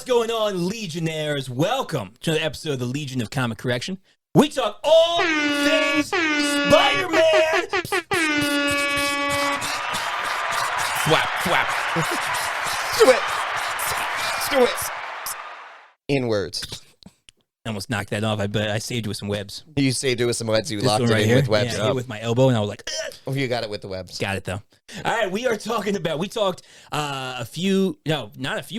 What's going on, Legionnaires? Welcome to another episode of the Legion of Comic Correction. We talk all things Spider-Man. Do it. In words. I almost knocked that off. I saved it with some webs. You saved it with some webs. You This locked one it right in here. with webs. Yeah, I hit it with my elbow, and I was like, ugh. Oh, you got it with the webs. Got it, though. All right, we talked not a few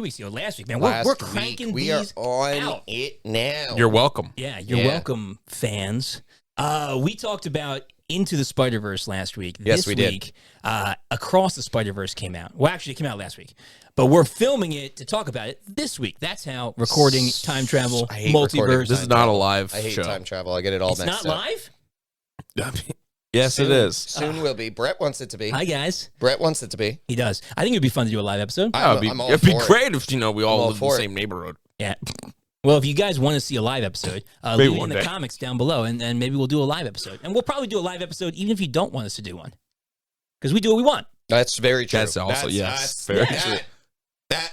weeks ago, last week, man. We're cranking we these are on out. it now. You're welcome. Yeah, you're welcome, fans. We talked about Into the Spider-Verse last week. Yes, this we week, Across the Spider-Verse came out. Well, actually, it came out last week. But we're filming it to talk about it this week. That's how recording time travel, I hate multiverse. recording This is not a live I hate show. time travel. I get it all It's mixed not up. live? Yes, Soon. it is. Soon will be. Brett wants it to be. Hi, guys. Brett wants it to be. He does. I think it'd be fun to do a live episode. I'm all It'd be for it. great if we I'm all all live in for the it. same neighborhood. Yeah. Well, if you guys want to see a live episode, Maybe leave it one in the day. comments down below, and maybe we'll do a live episode. And we'll probably do a live episode even if you don't want us to do one. Because we do what we want. That's very true. That's also, yes, very true.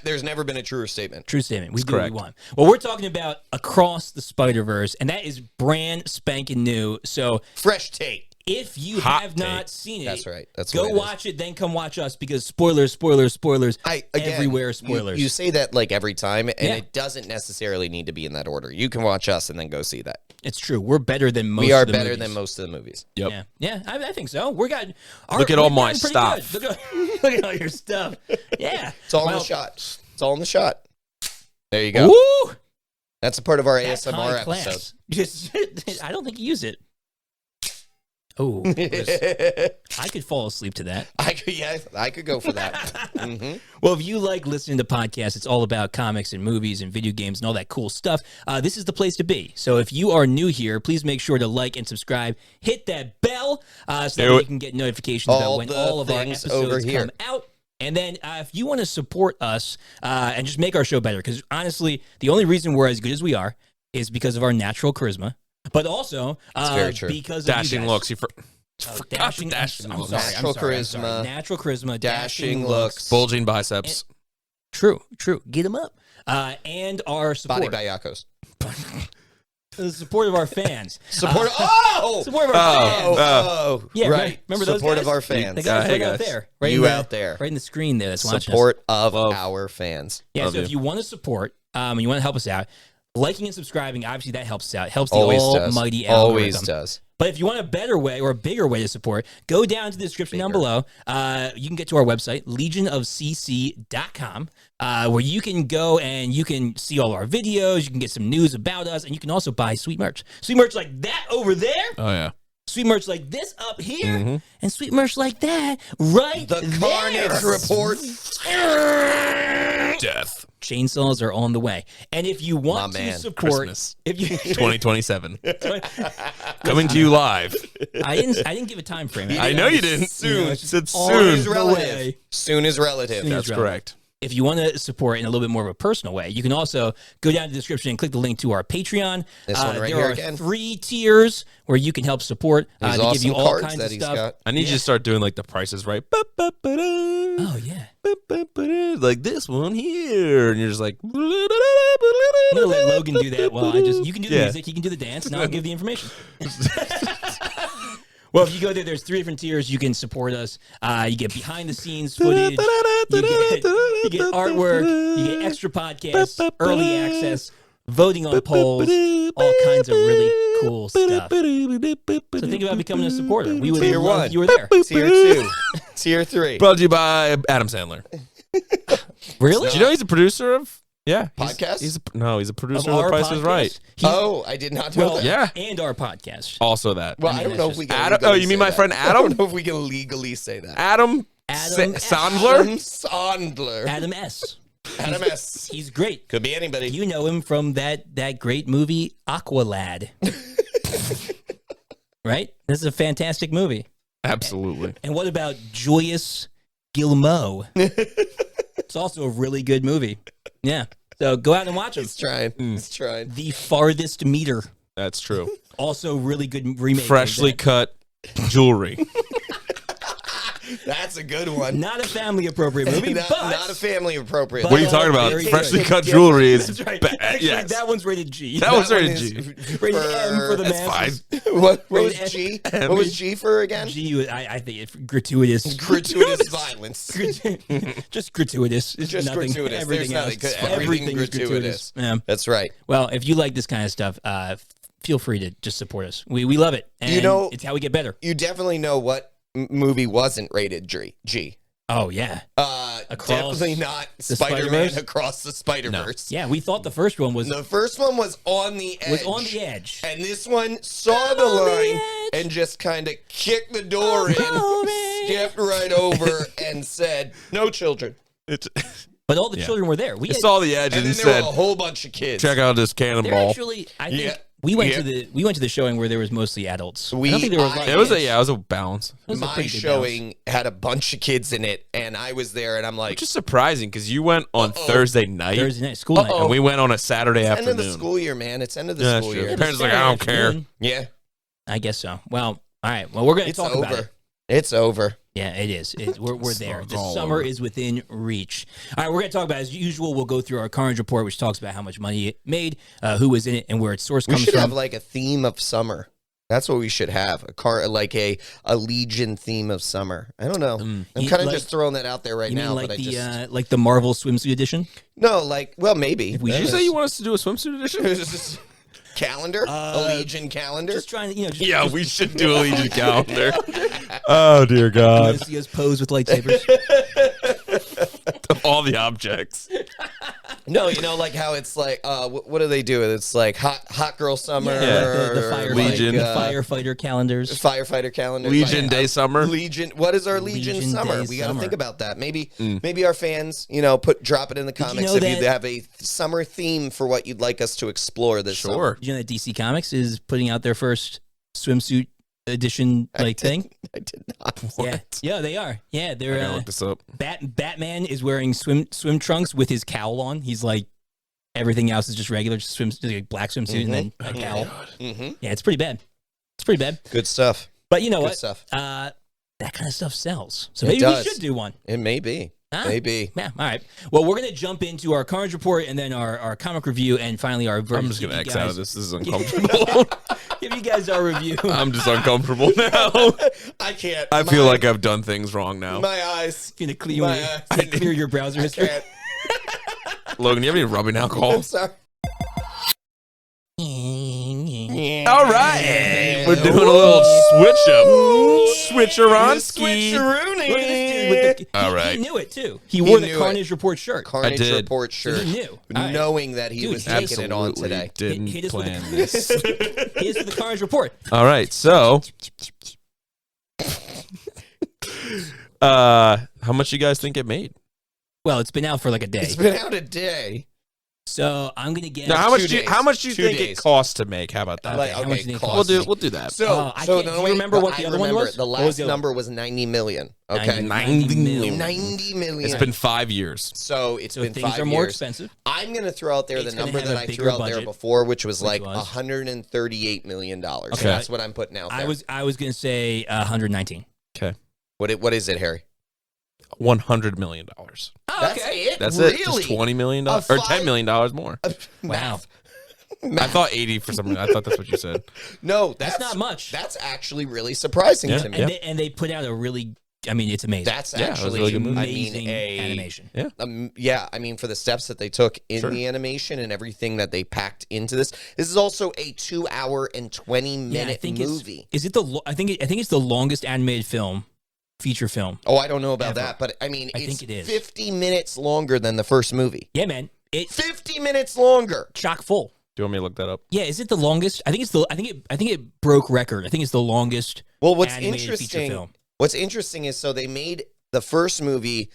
There's never been a truer statement. True statement. We That's do what we want. Well, we're talking about Across the Spider-Verse, and that is brand spanking new. So Fresh take. if you Hot have not seen it, That's right. That's go what it is. watch it, then come watch us, because spoilers, Again, everywhere spoilers. You say that like every time, and Yeah. it doesn't necessarily need to be in that order. You can watch us and then go see that. It's true. We're better than most We are of the better movies. than most of the movies. Yep. Yeah, I think so. Look at Look at all my stuff. Look at all your stuff. Yeah. It's all in Well, the shot. It's all in the shot. There you go. Woo! That's a part of our That's ASMR high class. episode. Just, I don't think you use it. Oh, I could fall asleep to that. I could go for that. Well, if you like listening to podcasts, it's all about comics and movies and video games and all that cool stuff. This is the place to be. So if you are new here, please make sure to like and subscribe. Hit that bell so that you can get notifications about when all of our things over episodes here. come out. And then if you want to support us and just make our show better, because honestly, the only reason we're as good as we are is because of our natural charisma, but also very true. because of Dashing you guys. looks. You Oh, forgot dashing, the dashing I'm looks. sorry, Natural I'm sorry, I'm charisma. sorry. Natural charisma, Dashing looks. Bulging biceps. True. Get them up. And our Body support. by Yakos. The support of our fans. Support. Support of our fans. Yeah, right. Remember those support guys? of our fans. The guys Hey, right out guys. there. Right You in the, out there. Right in the screen there that's watching us. Support of Love. our fans. Yeah, Love so if you. you want to support and you want to help us out, liking and subscribing, obviously that helps us out. It helps the Always does. almighty algorithm. Always does. But if you want a better way or a bigger way to support, go down to the description down below. You can get to our website, legionofcc.com, where you can go and you can see all our videos. You can get some news about us, and you can also buy sweet merch. Sweet merch like that over there. Oh, yeah. Sweet merch like this up here. And sweet merch like that right The there. Carnage Report. Death. Chainsaws are on the way. And if you want My to man. support... Christmas. If you 2027. Coming to you live. I didn't give a time frame. I know you didn't. Soon. It said Always soon. relative. Soon is relative. Soon. That's relevant. correct. If you want to support in a little bit more of a personal way, you can also go down to the description and click the link to our Patreon. This one right there here are again. 3 tiers where you can help support These to give you awesome all cards kinds that of he's stuff. got. I need you to start doing like the prices right. Oh, yeah. Like this one here. And you're just like. I'm going to let Logan do that while you can do the Yeah. music, he can do the dance, and I'll give the information. Well, if you go there, there's 3 different tiers. You can support us. You get behind-the-scenes footage. You get artwork. You get extra podcasts, early access, voting on polls, all kinds of really cool stuff. So think about becoming a supporter. We would Tier love 1. if you were there. Tier 2. Tier 3. Brought to you by Adam Sandler. Really? Did you know he's a producer of? Yeah. Podcast? He's a producer Of of The our Price is podcast? Right. He's- I did not know well, that. Yeah. and our podcast. Also that. Well, I I mean, don't know that's if we just- can Adam- legally oh, you mean say my that. friend I Adam? don't know if we can legally say that. Adam Adam S. Sandler? Sandler. Adam S. Adam S. He's great. Could be anybody. You know him from that great movie, Aqualad. Right? This is a fantastic movie. Absolutely. And what about Joyous Gilmo? It's also a really good movie. Yeah. So go out and watch him. He's trying. He's trying. The Farthest Meter. That's true. Also really good remake. Freshly cut jewelry. That's a good one. Not a family appropriate movie, not, but not a family appropriate. but- What are you talking about? Very Freshly good. cut jewelry is That's right. bad. Actually, Yes. that one's rated G. That was one rated is G. rated M for the That's masses. fine. What Rated was G? M. What was G for again? G, I think it's gratuitous. Gratuitous violence. Just gratuitous. It's Just nothing. gratuitous. Everything There's else. nothing good. Everything Everything's is gratuitous. Yeah. That's right. Well, if you like this kind of stuff, feel free to just support us. We love it. And You know- it's how we get better. You definitely know what movie wasn't rated G. Oh, yeah. Across Definitely not the Spider-Man Spider-Verse? Across the Spider-Verse. Yeah, we thought the first one was The first one was on the edge. edge. And this one saw the On the line edge. and just kind of kicked the door in, the skipped right over, and said, "No children." But all the children were there. We It saw the edge And and then there said, were a whole bunch of kids. check out this They're cannonball. actually, I think Yeah. we went Yeah. to the showing where there was mostly adults. I We- don't think there was. I- a lot It of was kids. it was a balance. It was a My pretty good showing had a bunch of kids in it, and I was there, and I'm like, Which is surprising because you went on Uh-oh. Thursday night Thursday night, school night. and we went on a Saturday "End afternoon. of the school year, man. It's end of the Yeah, that's school true. year." Parents are like, Saturday I don't care. afternoon. Yeah, I guess so. Well, all right. Well, we're going to it's talk about it. over. It's over. Yeah, it is. We're there. It's The all summer over. is within reach. All right, we're going to talk about, as usual, we'll go through our Carnage report, which talks about how much money it made, who was in it, and where its source We comes should from. have like a theme of summer. That's what we should have. Like a Legion theme of summer. I don't know. I'm You- kind of like- just throwing that out there right you now, mean like but I the just like the Marvel swimsuit edition? no, like well, maybe. If we Did you should- say you want us to do a swimsuit edition? calendar, a Legion calendar. Just trying to, just, Yeah, we should do a Legion calendar. Oh, dear God. see us pose with lightsabers. Of all the objects. No, like how it's like, what do they do? It's like hot girl summer, the or firefighter, Legion. the firefighter calendars. firefighter calendar, Legion Day Summer. Legion. What is our Legion, Legion summer? Day We got to Summer. think about that. Maybe our fans, drop it in the comments know if that- you have a summer theme for what you'd like us to explore this summer. Sure. Did you know that DC Comics is putting out their first swimsuit edition thing? I did not. Yeah, they are. Yeah, I they're gotta look this up. Batman is wearing swim trunks with his cowl on. He's like everything else is just regular just like black swimsuit and then a cowl. Mm-hmm. Yeah, it's pretty bad. It's pretty bad. Good stuff. But you know Good what? stuff. That kind of stuff sells. So It maybe does. we should do one. It may be. Huh? Maybe. Yeah, all right. Well, we're going to jump into our Carnage report and then our comic review and finally our I'm just going to give you X out guys- of this. This is uncomfortable. Give you guys our review. I'm just uncomfortable now. I can't. I feel like I've done things wrong now. my eyes. Gonna clear, My clear your browser history. Can't. Logan, do you have any rubbing alcohol? I'm sorry. All right. We're doing a little switch up. Switcheronski. Look at this dude with the, All right. He knew it too. He wore the knew it. Carnage report shirt. Carnage did. report So shirt. he knew. All right. Knowing that he Dude, was he taking it on today. Didn't Hit us with plan the- this. Here's the Carnage report. All right. So, how much you guys think it made? Well, it's been out for like a day, It's been out a day. so I'm gonna guess. Now, how 2 much? days. How much do you 2 think days. it costs to make? How about that? Like, how much okay, did it cost. cost? We'll do that. So, I so can't- no, do you wait, remember what I the other one remember was? The What was last the other number was 90 million. Okay. 90 million. 90 million. It's been 5 years. So it's So been things 5 are more years. expensive. I'm going to throw out there It's the gonna number have that a I bigger threw out there budget, before, which was which like was? $138 million. Okay. That's what I'm putting out there. I was gonna say 119. Okay. What is it, Harry? $100 million. Oh, That's it? That's really? it. Just $20 million A or five- $10 million more. Wow. I thought 80 for some reason. I thought that's what you said. No, That's not much. That's actually really surprising Yeah. to me. And they put out a really. I mean, it's amazing. That's Yeah, it was a actually, really good movie. amazing animation. Yeah. I mean, for the steps that they took in Sure. the animation and everything that they packed into this. This is also a 2 hour and 20 Yeah, I minute think movie. Is it the? I think it's the longest animated feature film. Oh, I don't know about Ever. that, but I mean, I it's think it is. 50 minutes longer than the first movie. Yeah, man. It's 50 minutes longer. chock full. Do you want me to look that up? Yeah, is it the longest? I think it's the. I think it broke record. I think it's the longest. Well, what's animated feature interesting? film. What's interesting is so they made the first movie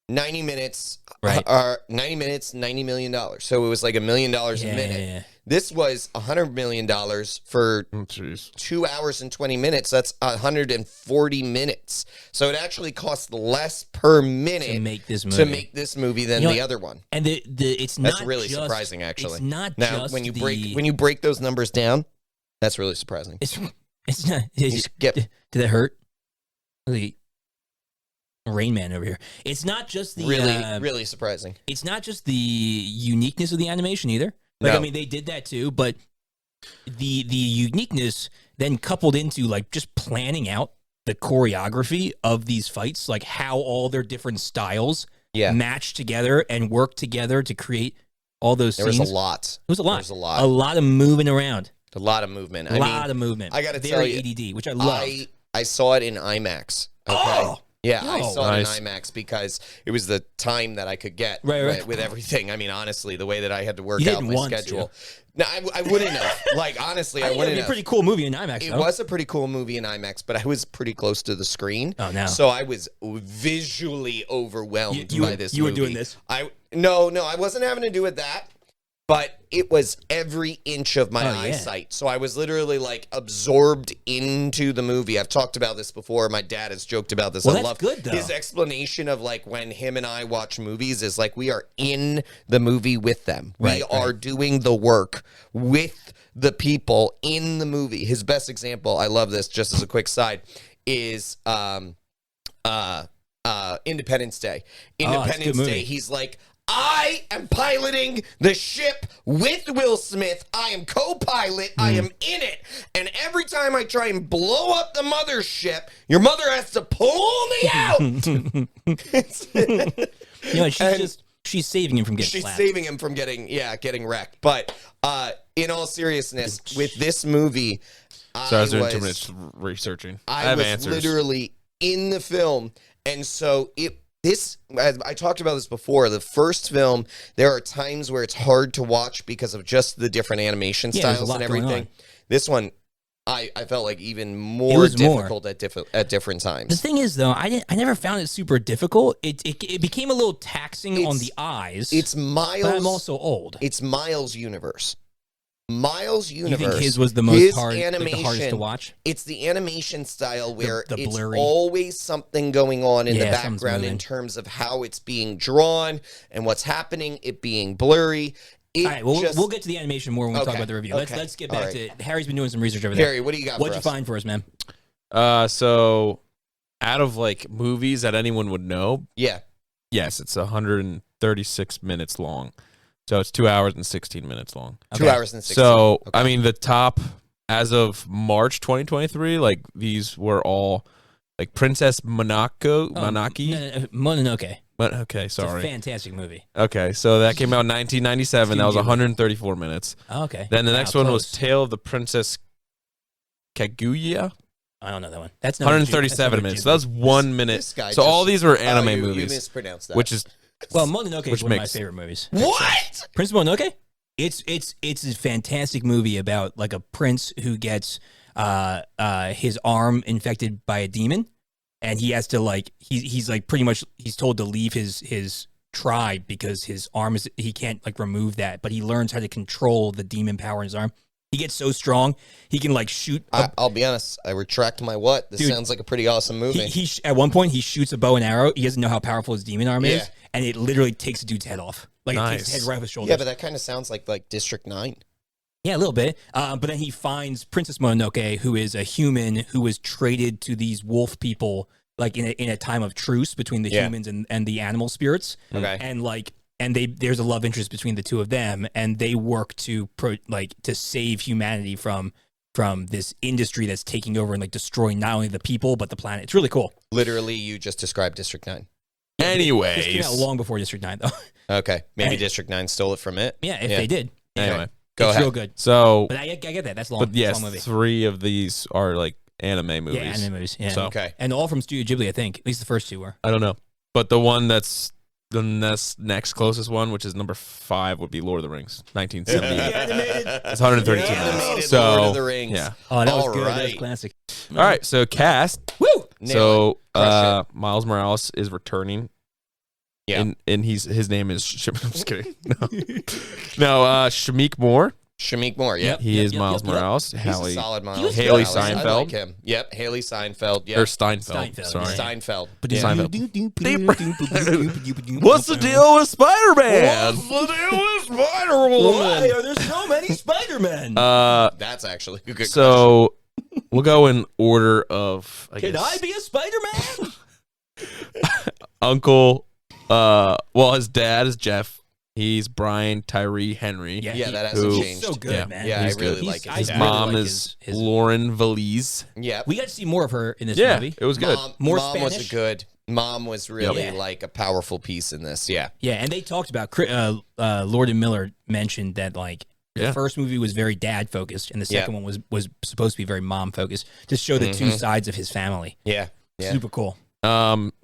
90 minutes, Right. 90 minutes, $90 million. So it was like $1 million a minute. Yeah. This was $100 million for Oh, jeez. 2 hours and 20 minutes. That's 140 minutes. So it actually cost less per minute To make this movie. than You know the what? other one. And it's That's not really just- surprising, actually. It's not Now, just when the, you break those numbers down, that's really surprising. It's not. You skip. Did that hurt? Really? Rain Man over here. It's not just the really surprising. It's not just the uniqueness of the animation either. Like, No. I mean, they did that too, but the uniqueness then coupled into like just planning out the choreography of these fights, like how all their different styles match together and work together to create all those scenes. There was a lot. It was a lot. There was a lot. A lot of moving around. A lot of movement. A lot of movement. I got to tell Very you, ADD, which I love. I saw it in IMAX. Okay. Oh! Yeah, I saw Nice. it in IMAX because it was the time that I could get Right. with everything. I mean, honestly, the way that I had to work You out didn't my want schedule. No, I wouldn't have. Like, honestly, I think wouldn't it'd be a have. pretty cool movie in IMAX. It though. was a pretty cool movie in IMAX, but I was pretty close to the screen. Oh, no. So I was visually overwhelmed by this You movie. were doing this? No, I wasn't having to do with that. But it was every inch of my eyesight. So I was literally like absorbed into the movie. I've talked about this before. My dad has joked about this. Well, I that's love good, though. his explanation of like when him and I watch movies is like we are in the movie with them. We are doing the work with the people in the movie. His best example, I love this just as a quick side, is Independence Day. Independence Day, he's like, I am piloting the ship with Will Smith. I am co-pilot. I am in it. And every time I try and blow up the mothership, your mother has to pull me out. You know, she's saving him from getting She's slapped. saving him from getting wrecked. But in all seriousness, with this movie, So I was doing 2 minutes researching. I have was answers. literally in the film, and so I talked about this before. The first film, there are times where it's hard to watch because of just the different animation Yeah, there's a styles lot and going everything. on. This one, I felt like even It more was more. difficult at different The times. thing is, though, I never found it super difficult. It became a little taxing on the eyes. It's Miles. But I'm also old. It's Miles' universe. Miles' universe. You think his was the most hard, like the hardest to watch? It's the animation style where the it's blurry. always something going on in the Yeah, something's background in moving. terms of how it's being drawn and what's happening, it being blurry. All right, we'll get to the animation more when we talk Okay, about the review. okay, Let's get all back right. to Harry's been doing some research over there. Harry, what do you got What'd for you us? find for us, man? So out of like movies that anyone would know, Yeah. yes, it's 136 minutes long. So it's 2 hours and 16 minutes long. 2 hours and 16. So, Okay. I mean, the top, as of March 2023, like, these were all, like, Princess Mononoke. Mononoke. Okay, It's a sorry. fantastic movie. Okay, so that came out in 1997. That was 134 minutes. Oh, okay. Then the next one was close. Tale of the Princess Kaguya. I don't know that one. That's 137 minutes. So that was 1 minute. This guy So all just- these were Oh, anime you movies, mispronounced that. which is Well, Mononoke is Which one of my makes- favorite movies. What? Prince Mononoke? It's a fantastic movie about like a prince who gets his arm infected by a demon, and he has to like he's like pretty much he's told to leave his tribe because his arm he can't like remove that, but he learns how to control the demon power in his arm. He gets so strong he can like shoot. I'll be honest. I retract my what. This Dude, sounds like a pretty awesome movie. He at one point he shoots a bow and arrow. He doesn't know how powerful his demon arm Yeah. is, and it literally takes a dude's head off. Like it takes his Nice. head right off his shoulders. Yeah, but that kind of sounds like District 9. Yeah, a little bit. But then he finds Princess Mononoke, who is a human who was traded to these wolf people, like in a time of truce between the humans and the animal spirits. Okay. And there's a love interest between the two of them, and they work to save humanity from this industry that's taking over and like destroying not only the people but the planet. It's really cool. Literally, you just described District 9. This came anyways. out long before District 9, though. Okay. Maybe Hey. District 9 stole it from it. Yeah, if they did. Anyway, Go It's ahead. real good. so But I get that. That's long. but It's a yes, long movie. 3 of these are like anime movies. Yeah, anime movies. Yeah. So Okay. And all from Studio Ghibli, I think. At least the first two were. I don't know, but the one that's the next closest one, which is number 5, would be Lord of the Rings, 1978. Animated. It's 132 Yeah. minutes. Animated So Lord of the Rings. yeah. Oh, that was All good. That was right. classic. All right, so cast. Woo! Nail So it. Crush Miles Morales is returning. Yeah. and his name is I'm just kidding. No, Shamik Moore. Shamik Moore, yep. He Yep, is yep, Miles yep, yep. Morales. He's Hallie a solid Miles. He was Haley Morales. I Seinfeld. like him. Yep, Haley Seinfeld. Yep. or Steinfeld. Steinfeld, Sorry. Seinfeld. What's the deal with Spider-Man? Why are there so many Spider-Men? That's actually a good so we'll go in order of. Can I be a Spider-Man? Uncle, well, his dad is Jeff. He's Brian Tyree Henry. Yeah, that hasn't He's changed. so good, man. Yeah, He's I really good. like it. His I mom really like is his- Lauren Valise. Yeah. We got to see more of her in this Yeah, movie. it was good. Mom was Spanish? good. Mom was really Yep. like a powerful piece in this. Yeah. Yeah, and they talked about Lord and Miller mentioned that like the first movie was very dad focused, and the second one was supposed to be very mom focused to show the two sides of his family. Yeah. Yeah. Super cool.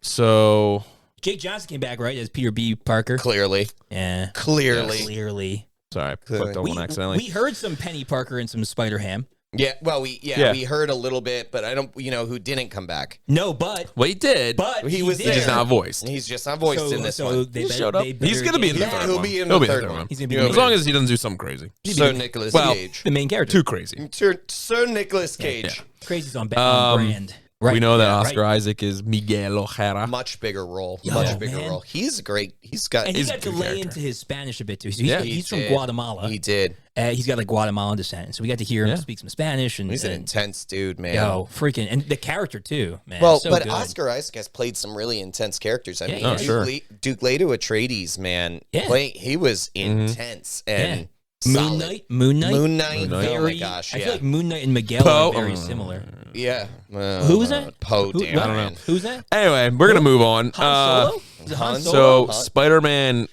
So Jake Johnson came back right as Peter B. Parker. Clearly. Yeah, Clearly. clearly. sorry, I clicked on one accidentally. We heard some Penny Parker and some Spider-Ham. Yeah. Well, we heard a little bit, but I don't. Who didn't come back? No, but Well, he did. He was He's just there. not voiced. He's just not voiced in this one. They He better- showed up. they better He's gonna be in the get- third He'll one. be in He'll the be third one. He's gonna be As long as he doesn't do something crazy. Sir Nicholas well, Cage. the main character. Too crazy. Sir Nicholas Cage. Crazy's on brand. Right. We know that yeah, Oscar right. Isaac is Miguel Ojeda. Much bigger role. Yeah, Much bigger man. role. He's great. He's got. And he He's a got to good lay character. into his Spanish a bit too. So Yeah. he's from did. Guatemala. He did. He's got like Guatemalan descent, so we got to hear him speak some Spanish. And He's an intense dude, man. yo, freaking, and the character too, man. Well, so but good. Oscar Isaac has played some really intense characters. I mean, yeah. Oh, sure. Duke Leto Atreides, man, Yeah. he was intense and Moon solid. Knight. Moon Knight. Moon Knight. Oh Very, my gosh, I yeah, feel like Moon Knight and Miguel Poe. are very similar. yeah. Who was that? Poe Who, Dameron. what? I don't know. Who's that? Anyway, we're gonna move on. Han Solo? Is it Han Han Solo? So Spider-Man,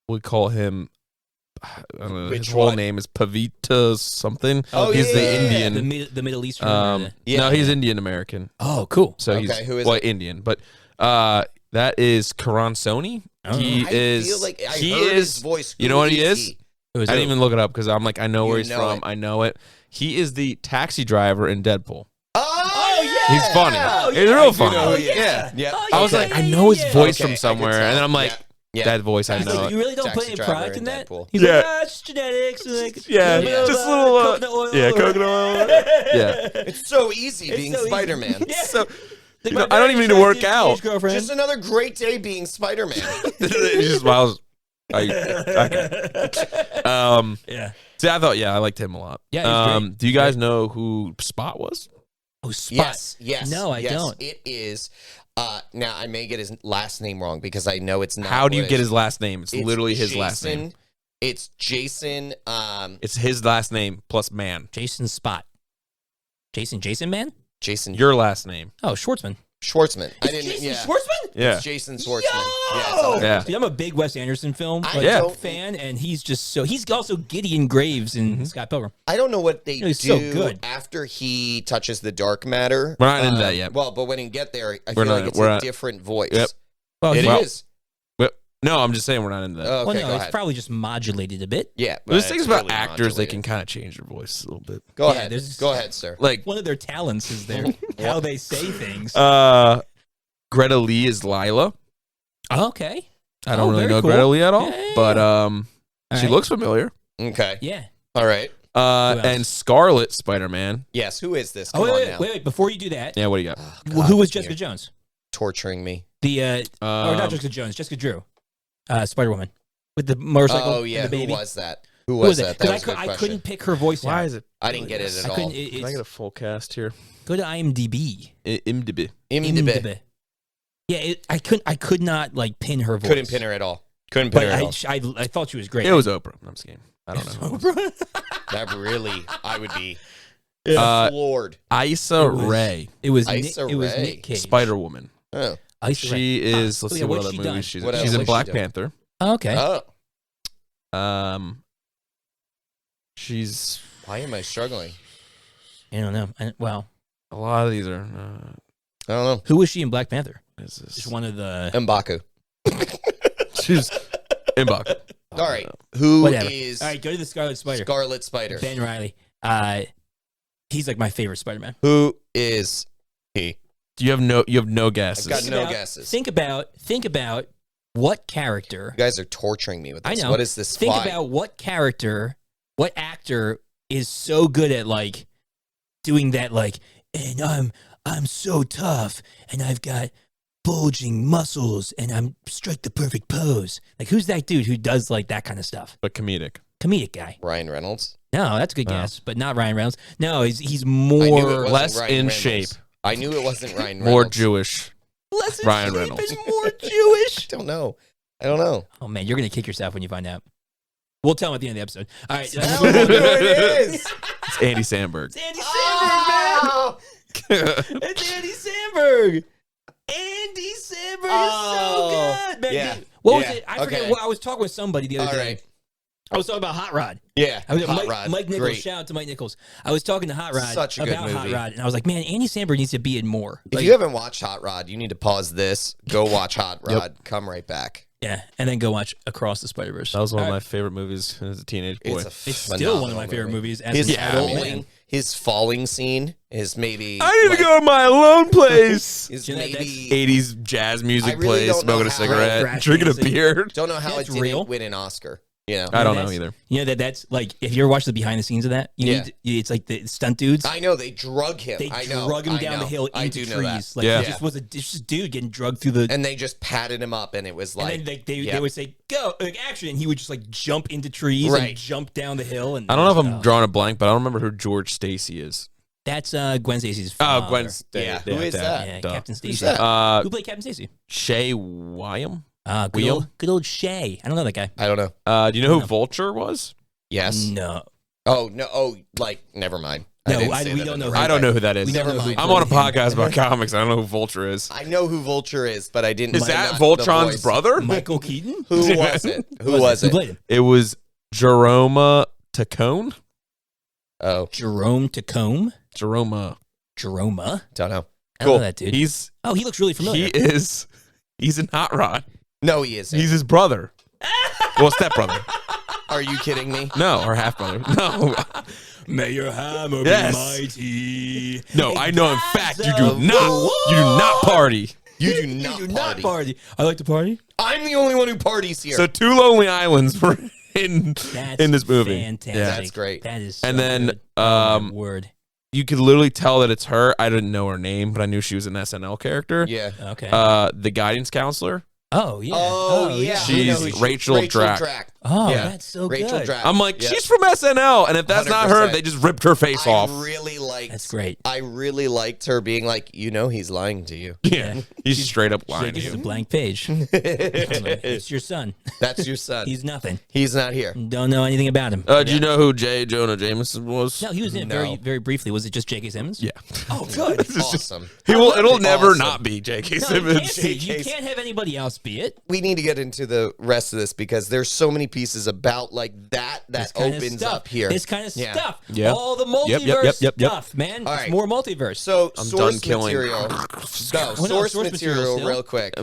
we call him. I don't know, his Which whole one? name is Pavita something. Oh, he's yeah, the yeah, yeah. Indian. the Middle Eastern. or the- Yeah. No, he's Indian American. oh, cool. So Okay, he's who is well, Indian, but that is Karan Sony. Oh. He I is. feel like I he heard is. his voice. You know what he is? Who is I it? didn't even look it up because I'm like, I know where You he's know from. it. I know it. He is the taxi driver in Deadpool. Oh yeah, He's funny. Oh, He's yeah. real I do funny. know who he is. Yeah. Yeah. Oh, I was yeah, like, yeah, I know his yeah. voice Okay, I from can somewhere, tell. and then I'm like, Yeah. that voice I He's know. like, you really don't Taxi put any driver product in in that? Deadpool. He's Yeah. like, it's genetics. Like, Yeah, Yeah. just a little, coconut oil. yeah, coconut oil. Yeah. It's so easy It's being so easy. Spider-Man. Yeah. So, Like you my know, I don't even need to very work attractive out. teenage girlfriend. Just another great day being Spider-Man. he just smiles. Okay. yeah. See, I thought, I liked him a lot. Yeah, he's great. Do you guys know who Spot was? Oh, Spot. Yes. No, I don't. It is. Now I may get his last name wrong because I know it's not. How do you what get it his last name? It's is. literally his last name. It's Jason. It's his last name plus man. Jason Spot. Jason Man? Jason Your last name. Oh, Schwartzman. Schwartzman. I didn't. Jason Yeah. Schwartzman? Yeah. It's Jason Schwartzman. Yo! Yeah. it's all- Yeah. Dude, I'm a big Wes Anderson film I like, don't- fan, and he's just so. He's also Gideon Graves in Scott Pilgrim. I don't know what they He's do so good. after he touches the dark matter. We're not into that yet. Well, but when he get there, I We're feel not- like it's we're a not- different voice. Yep. Well, It he- is. But no, I'm just saying we're not into that. Oh, okay, well, no, go it's ahead. probably just modulated a bit. Yeah. There's but things it's about really actors they modulated. can kind of change their voice a little bit. Go Yeah, ahead. there's- Go ahead, sir. Like, One of their talents is their how they say things. Greta Lee is Lila. Okay. I don't really very know cool. Greta Lee at all, Yeah. but All she right. looks familiar. Okay. Yeah. All right. Who else? And Scarlet Spider-Man. Yes. Who is this? Oh, Come on wait, now. wait. Before you do that, Yeah, what do you got? Oh, who was God, Jessica you're Jones? torturing me? The or not Jessica Jones, Jessica Drew, Spider Woman with the motorcycle. Oh yeah. and the Who baby. was that? Who Who was it? that? 'Cause That was a good I question. couldn't pick her voice. Why out. is it? I didn't get it at I all. couldn't. Can I get a full cast here? Go to IMDb. IMDb. IMDb. Yeah, I could not like pin her voice. Couldn't pin her at all. Couldn't pin But her at all. I thought she was great. It was Oprah. I'm just kidding. I don't know. That really, I would be Uh, floored. Issa It was- Rae, It was Issa Nick, it was Rae. Nick Cage. Spider-Woman. Oh. Issa Rae. She is. Let's Oh, see yeah, what what's other she movies done? she's What in. else She's in has she Black done? Panther. Oh, okay. Oh. She's Why am I struggling? I don't know. Well, a lot of these are. I don't know. who was she in Black Panther? Is this? Just one of the. M'Baku. She's in Buck. All right. Who Whatever. is All right, go to the Scarlet Spider. Scarlet Spider? Ben Reilly. He's like my favorite Spider-Man. Who is he? You have no guesses. I've got no About- guesses. Think about what character. You guys are torturing me with this. I know. What is this? Think Why? about what character, what actor is so good at like doing that, like, and I'm so tough, and I've got bulging muscles, and I'm strike the perfect pose. Like, who's that dude who does like that kind of stuff? But comedic. Comedic guy. Ryan Reynolds. No, that's a good No. guess, but not Ryan Reynolds. No, he's I knew it more. wasn't less Ryan in Reynolds. shape. I knew it wasn't Ryan Reynolds. More Jewish. Less Ryan shape Reynolds. and more Jewish. I don't know. Oh man, you're gonna kick yourself when you find out. We'll tell him at the end of the episode. All right, I don't know who it is. It's Andy Samberg. it's Andy Samberg, man. It's Andy Samberg. Andy Samberg is so good, man. Yeah. What was Yeah. it? I forget. Okay. What I was talking with somebody the other All day. right. I was talking about Hot Rod. Yeah. I was Hot Rod. Mike Nichols. Great. Shout out to Mike Nichols. I was talking to Hot Rod Such a good about Hot movie. Rod, and I was like, man, Andy Samberg needs to be in more. If Like, you haven't watched Hot Rod, you need to pause this, go watch Hot Rod, come right back. yeah, and then go watch Across the Spider-Verse. That was one of All my right. favorite movies as a teenage boy. It's still one of my favorite movies. As His an adult man. falling scene is maybe. I need to go to my alone place. Is You know, maybe 80s jazz music I really plays, don't know smoking a how- cigarette, Crash drinking a dancing. beer. don't know how That's it didn't real. win an Oscar. You know, I don't know That's- either. You know that's like if you ever watch the behind the scenes of that, you Yeah. need it's like the stunt dudes. I know they drug him. They I know. drug him I down the know. hill I into do know that. trees. Like Yeah. it just was it's just a dude getting drugged through the. And they just patted him up, and it was like, And then they yeah. would say go like action, and he would just like jump into trees Right. and jump down the hill. And I don't know if I'm drawing a blank, but I don't remember who George Stacy is. That's Gwen Stacy's Oh, father. Gwen Stacy. Yeah, who is that? Yeah, duh. Captain Who's Stacy. that? Who played Captain Stacy? Shay Wyam. Good old Shay. I don't know that guy. I don't know. Do you know who Vulture was? Yes. No, Oh no. Oh, like never mind. No, didn't say we that don't in know the who- I don't know who that is. we never Never mind. mind. I'm on a podcast about comics. I don't know who Vulture is. I know who Vulture is, but I didn't. Is find that out the Voltron's voice. brother? Michael Keaton. Who was it? Who was Who it? played him? It was Jeroma Tacone. Oh, Jerome Tacombe. Jeroma. Jeroma. don't know. I Cool. don't know that dude. He's Oh, he looks really familiar. Oh, he's in Hot Rod. No, he isn't. He's his brother. Well, stepbrother. Are you kidding me? No, or half brother. No. May your hammer Yes. be mighty. No, I know in fact you do Gods not. of You do not party. You do not You do party. not party. I like to party. I'm the only one who parties here. So two Lonely Islands were in That's in this movie. fantastic. Yeah. That's great. That is And so then, good. Oh, my um, word. You could literally tell that it's her. I didn't know her name, but I knew she was an SNL character. yeah. Okay. The guidance counselor. Oh, yeah. Oh, yeah. She's I know who Rachel Drak. Oh, Yeah. that's so Rachel good. Drak. I'm like, Yep. she's from SNL, and if that's not her, 100%. they just ripped her face off. That's great. I really liked her being like, he's lying to you. Yeah, he's straight up lying to This is a you. blank page. It's your son. That's your son. He's nothing. He's not here. Don't know anything about him. Do you know who J. Jonah Jameson was? No, he was in it very, very briefly. Was it just J.K. Simmons? Yeah, Oh, good. Awesome. it'll never Awesome. not be J.K. No, you Simmons. can't be. You can't have anybody else be it. We need to get into the rest of this because there's so many pieces about like that This kind of opens stuff. up here. This kind of Yeah. stuff. Yeah. All the multiverse Yep. stuff, man. All It's right. more multiverse. So I'm source done killing. material. No, no, source source material material still. real quick.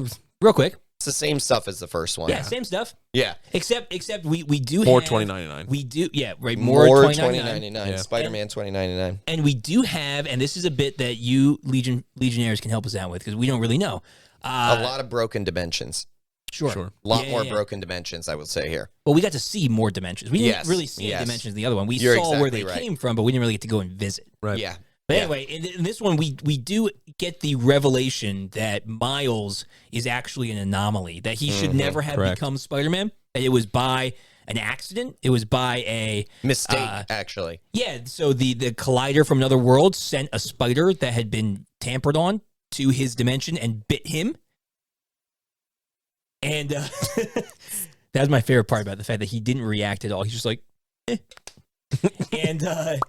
Real quick. It's the same stuff as the first one. Yeah, same stuff. Yeah. Except we do More have $20.99. We do, yeah, right. More More $20.99. Yeah. Spider-Man $20.99. And we do have, and this is a bit that you Legionnaires can help us out with because we don't really know. A lot of broken dimensions. Sure. Sure. A lot Yeah, more yeah. broken dimensions, I would say here. Well, we got to see more dimensions. We didn't Yes, really see yes. dimensions in the other one. We You're saw where they exactly right. came from, but we didn't really get to go and visit. Right. Yeah. But Yeah. anyway, in this one, we do get the revelation that Miles is actually an anomaly, that he should never have Correct. become Spider-Man, that it was by an accident. It was by a Mistake, actually. yeah. So the collider from another world sent a spider that had been tampered on to his dimension and bit him. And that was my favorite part about the fact that he didn't react at all. He's just like, eh. And that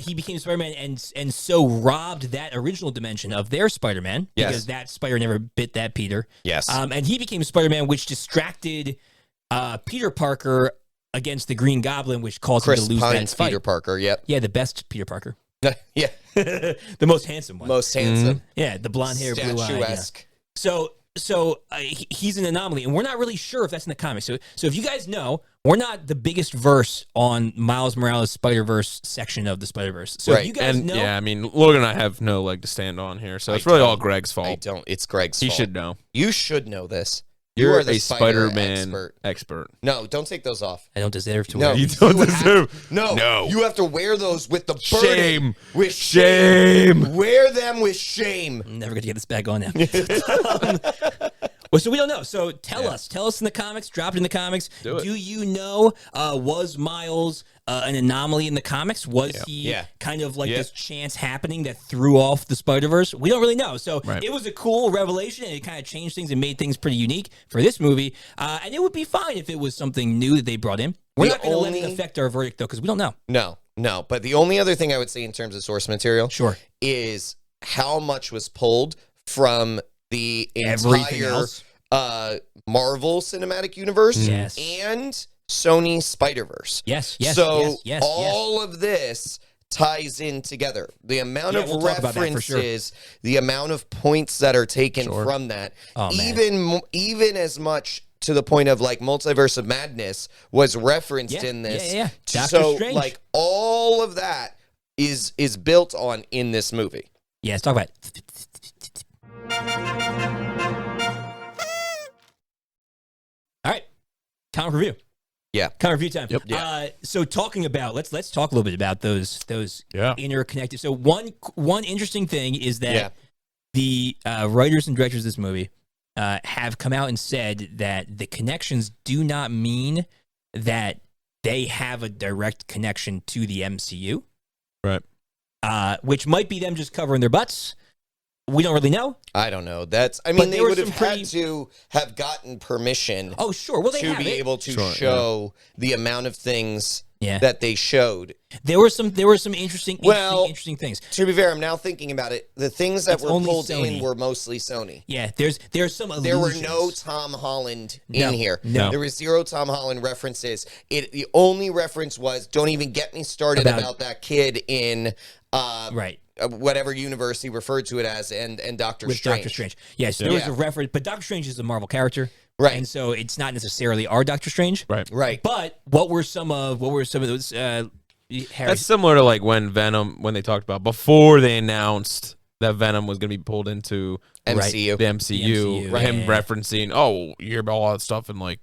he became Spider-Man and so robbed that original dimension of their Spider-Man Yes. because that spider never bit that Peter. Yes. And he became Spider-Man, which distracted Peter Parker against the Green Goblin, which caused Chris him to lose Pine's that fight. Peter Parker. Yep. Yeah, the best Peter Parker. Yeah. The most handsome one. Most handsome. Yeah, the blonde hair, blue eye. Yeah. Statuesque. So he's an anomaly, and we're not really sure if that's in the comics. So if you guys know, we're not the biggest verse on Miles Morales Spider-Verse section of the Spider-Verse. So if Right. you guys And know, yeah, I mean, Logan and I have no leg to stand on here, so it's really all Greg's I fault. don't. It's Greg's He fault. should know. You should know this. You're are the a Spider-Man expert. expert. No, don't take those off. I don't deserve to No, wear. You don't have- deserve- No, No. You have to wear those with the burden. Shame. With Shame. Wear them with shame. I'm never gonna get this back on now. Well, so we don't know. So tell us in the comments. Drop it in the comments. Do it. Do you know? Was Miles an anomaly in the comics? Was he kind of like this chance happening that threw off the Spider-Verse? We don't really know. So it was a cool revelation, and it kind of changed things and made things pretty unique for this movie. And it would be fine if it was something new that they brought in. We're not going to let it affect our verdict, though, because we don't know. No. But the only other thing I would say in terms of source material is how much was pulled from the entire Marvel Cinematic Universe and Sony Spider-Verse. Yes. So all of this ties in together. The amount of references, the amount of points that are taken from that, even as much to the point of like Multiverse of Madness was referenced in this. So like all of that is built on in this movie. Yeah, let's talk about it. All right, comic review. Yeah, comic review time. Yep. So talking about let's talk a little bit about those interconnected. So one interesting thing is that the writers and directors of this movie have come out and said that the connections do not mean that they have a direct connection to the MCU. Right. Which might be them just covering their butts. We don't really know. I don't know. They would have had to have gotten permission. Oh, sure. Well, they to be able to show the amount of things that they showed. There were some interesting things. To be fair, I'm now thinking about it. The things that were pulled in were mostly Sony. Yeah, there's some illusions. There were no Tom Holland in here. No. There was zero Tom Holland references. The only reference was, don't even get me started about that kid in whatever universe he referred to it as, and Doctor Strange. Doctor Strange. Yeah, so there was a reference, but Doctor Strange is a Marvel character. Right. And so it's not necessarily our Doctor Strange. Right. But what were some of those That's similar to like when they talked about before they announced that Venom was going to be pulled into MCU. The MCU. Him referencing, you hear about all that stuff in like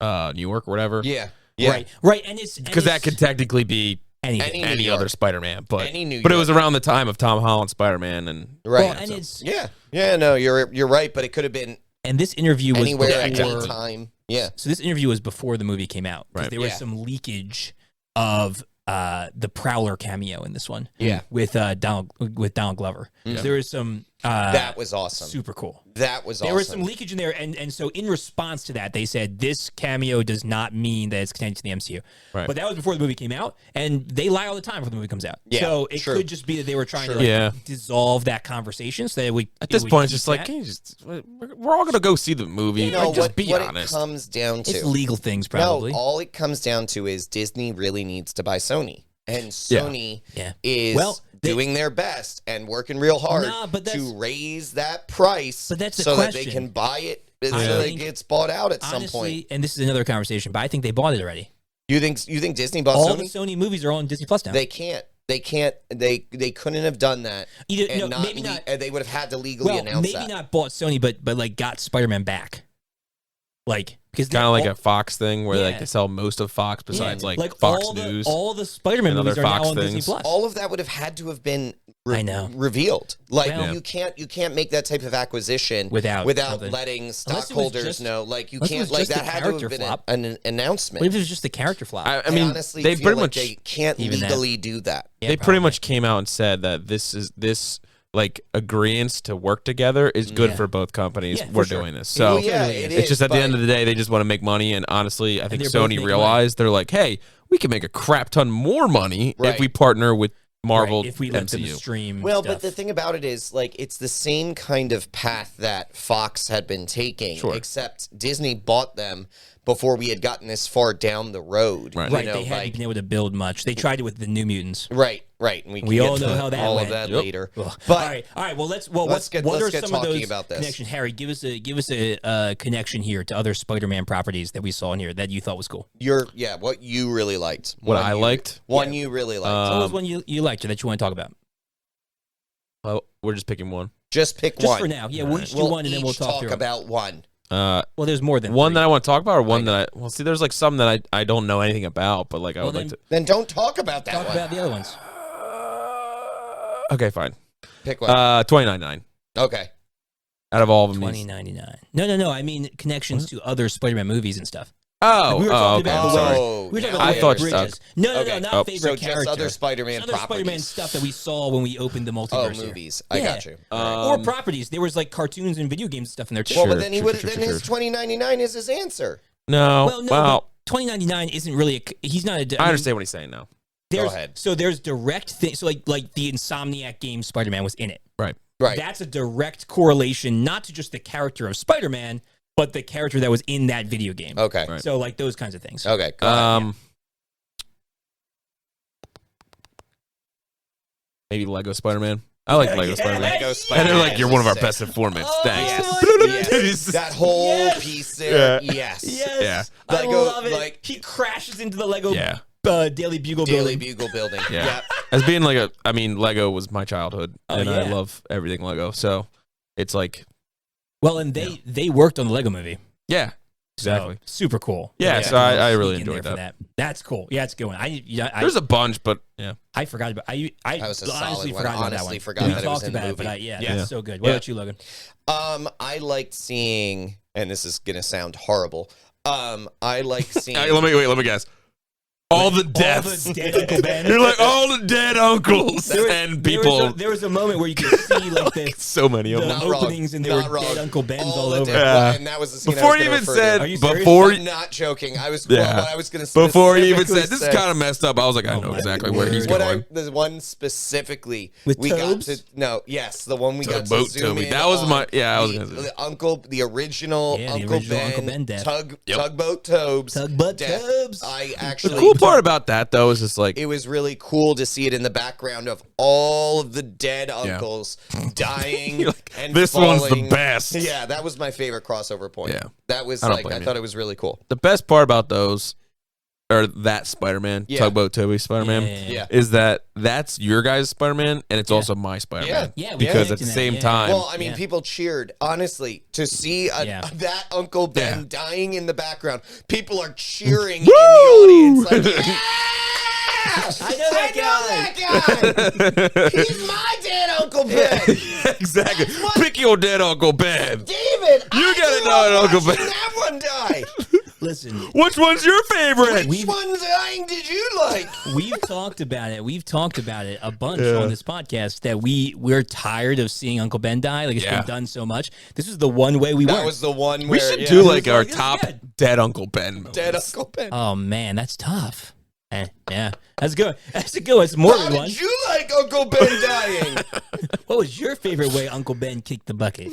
New York or whatever. Yeah. Right. And it's because that could technically be any other Spider-Man, but it was around the time of Tom Holland Spider-Man, and it's you're right, but it could have been. And this interview was anywhere at any time. Yeah. So this interview was before the movie came out. Right. There was some leakage of the Prowler cameo in this one. Yeah. With Donald Glover. Mm-hmm. So there was some that was awesome. Super cool. That was awesome. There was some leakage in there, and so in response to that, they said this cameo does not mean that it's connected to the MCU. Right. But that was before the movie came out, and they lie all the time before the movie comes out. Yeah, so it could just be that they were trying to dissolve that conversation so that at this point, it's just like, we're all going to go see the movie. Just be honest. It comes down to, it's legal things, probably. No, all it comes down to is Disney really needs to buy Sony. And Sony is doing their best and working real hard to raise that price so that they can buy it, so that it gets bought out at some point. And this is another conversation, but I think they bought it already. You think Disney bought all Sony? The Sony movies are on Disney Plus now. They can't. They couldn't have done that. Maybe not. They would have had to legally announce that. Maybe not bought Sony, but like got Spider-Man back. Like, because kind of like a Fox thing where like they sell most of Fox besides like Fox News. All the Spider-Man movies are now on Disney Plus. All of that would have had to have been revealed. Like you can't make that type of acquisition without letting stockholders know. Like you can't, like that had to have been an announcement. What if it was just a character flop? I mean, honestly, they pretty much they can't legally do that. They pretty much came out and said that this like agreements to work together is good for both companies. We're doing this. So it's just at the end of the day, they just want to make money. And honestly, I think Sony realized they're like, hey, we can make a crap ton more money if we partner with Marvel, if we let them stream. Well, but the thing about it is, like, it's the same kind of path that Fox had been taking, except Disney bought them before we had gotten this far down the road. Right. They hadn't been able to build much. They tried it with the New Mutants. Right. And we all know how that all went. of that later. But all right. Well, let's get some of those about this. Connections. Harry, give us a connection here to other Spider-Man properties that we saw in here that you thought was cool. What you really liked. What I liked. One you really liked. What was one you liked or that you want to talk about? Well, we're just picking one. Just pick one. Just for now. Yeah, we'll each do one and then we'll talk about one. Well, there's more than one three. that I want to talk about, or one that see, there's like some that I don't know anything about, but like I would like to. Then don't talk about that. Talk about the other ones. Okay, fine. Pick one. $29.9. Okay. Out of all of them, $20.99. No. I mean connections to other Spider-Man movies and stuff. Oh, we were talking about I thought bridges. No, not favorite so character. just other Spider-Man properties. Spider-Man stuff that we saw when we opened the multiverse. Oh, movies. I got you. Or properties. There was like cartoons and video games stuff in there too. Well, but then his $20.99 is his answer. No. Well, $20.99 isn't really. He's not. I understand what he's saying now. Go ahead. So there's direct things. So like the Insomniac game Spider-Man was in it. Right. That's a direct correlation, not to just the character of Spider-Man, but the character that was in that video game. Okay. Right. So like those kinds of things. Okay. Go ahead. Maybe Lego Spider-Man. I like Lego Spider-Man. Lego Spider-Man. And they're like, you're one of our best informants. Thanks. Yes. That whole piece there. Yes. Yeah. Lego, I love it. like he crashes into the Lego Yeah. Daily Bugle building. Yeah. As being like Lego was my childhood, and I love everything Lego. So it's like, well, and they worked on the Lego movie. Yeah, exactly. So, super cool. Yeah, so I really enjoyed that. That's cool. Yeah, it's a good one. There's a bunch, but yeah, I forgot about. I was a honestly solid one. forgot about that Honestly one. forgot that it was in the movie. But it's so good. What about you, Logan? I liked seeing, and this is gonna sound horrible. I like seeing. Let me guess. All the deaths. All the dead Uncle Ben. You're like all the dead uncles and people. There was a moment where you could see like so many of them openings, and there were dead Uncle Bens all over. And that was the scene before he even said. I'm not joking. I was. Yeah. What I was going to. Before he even said, "This is kind of messed up," I was like, "I know exactly where he's going." The one specifically with we Tobes? got to. No, yes, the one we got boat to zoom in. That was my. Yeah, I was going to say the original Uncle Ben death. Tugboat Tobes. Tugboat Tobes. I actually. The cool part about that though is just like it was really cool to see it in the background of all of the dead uncles dying and this falling. One's the best. Yeah, that was my favorite crossover point. Yeah, that was I thought it was really cool. The best part about those, or that Spider-Man, Tugboat Toby Spider-Man, is that's your guys' Spider-Man, and it's also my Spider-Man. Yeah, because at the same time. Well, I mean, people cheered, honestly, to see that Uncle Ben dying in the background. People are cheering in the audience. Like, yeah! I know that guy. He's my dead Uncle Ben. Exactly. Pick your dead Uncle Ben. David, you got to know Uncle Ben. That one die. Listen, which one's your favorite? Which one dying did you like? We've talked about it. A bunch on this podcast that we're tired of seeing Uncle Ben die. Like it's been done so much. This is the one way we were. That was the one where we should do like our top dead Uncle Ben moments. Dead Uncle Ben. Oh man, that's tough. Yeah, that's good. That's a good one. It's more than one. How did you like Uncle Ben dying? What was your favorite way Uncle Ben kicked the bucket?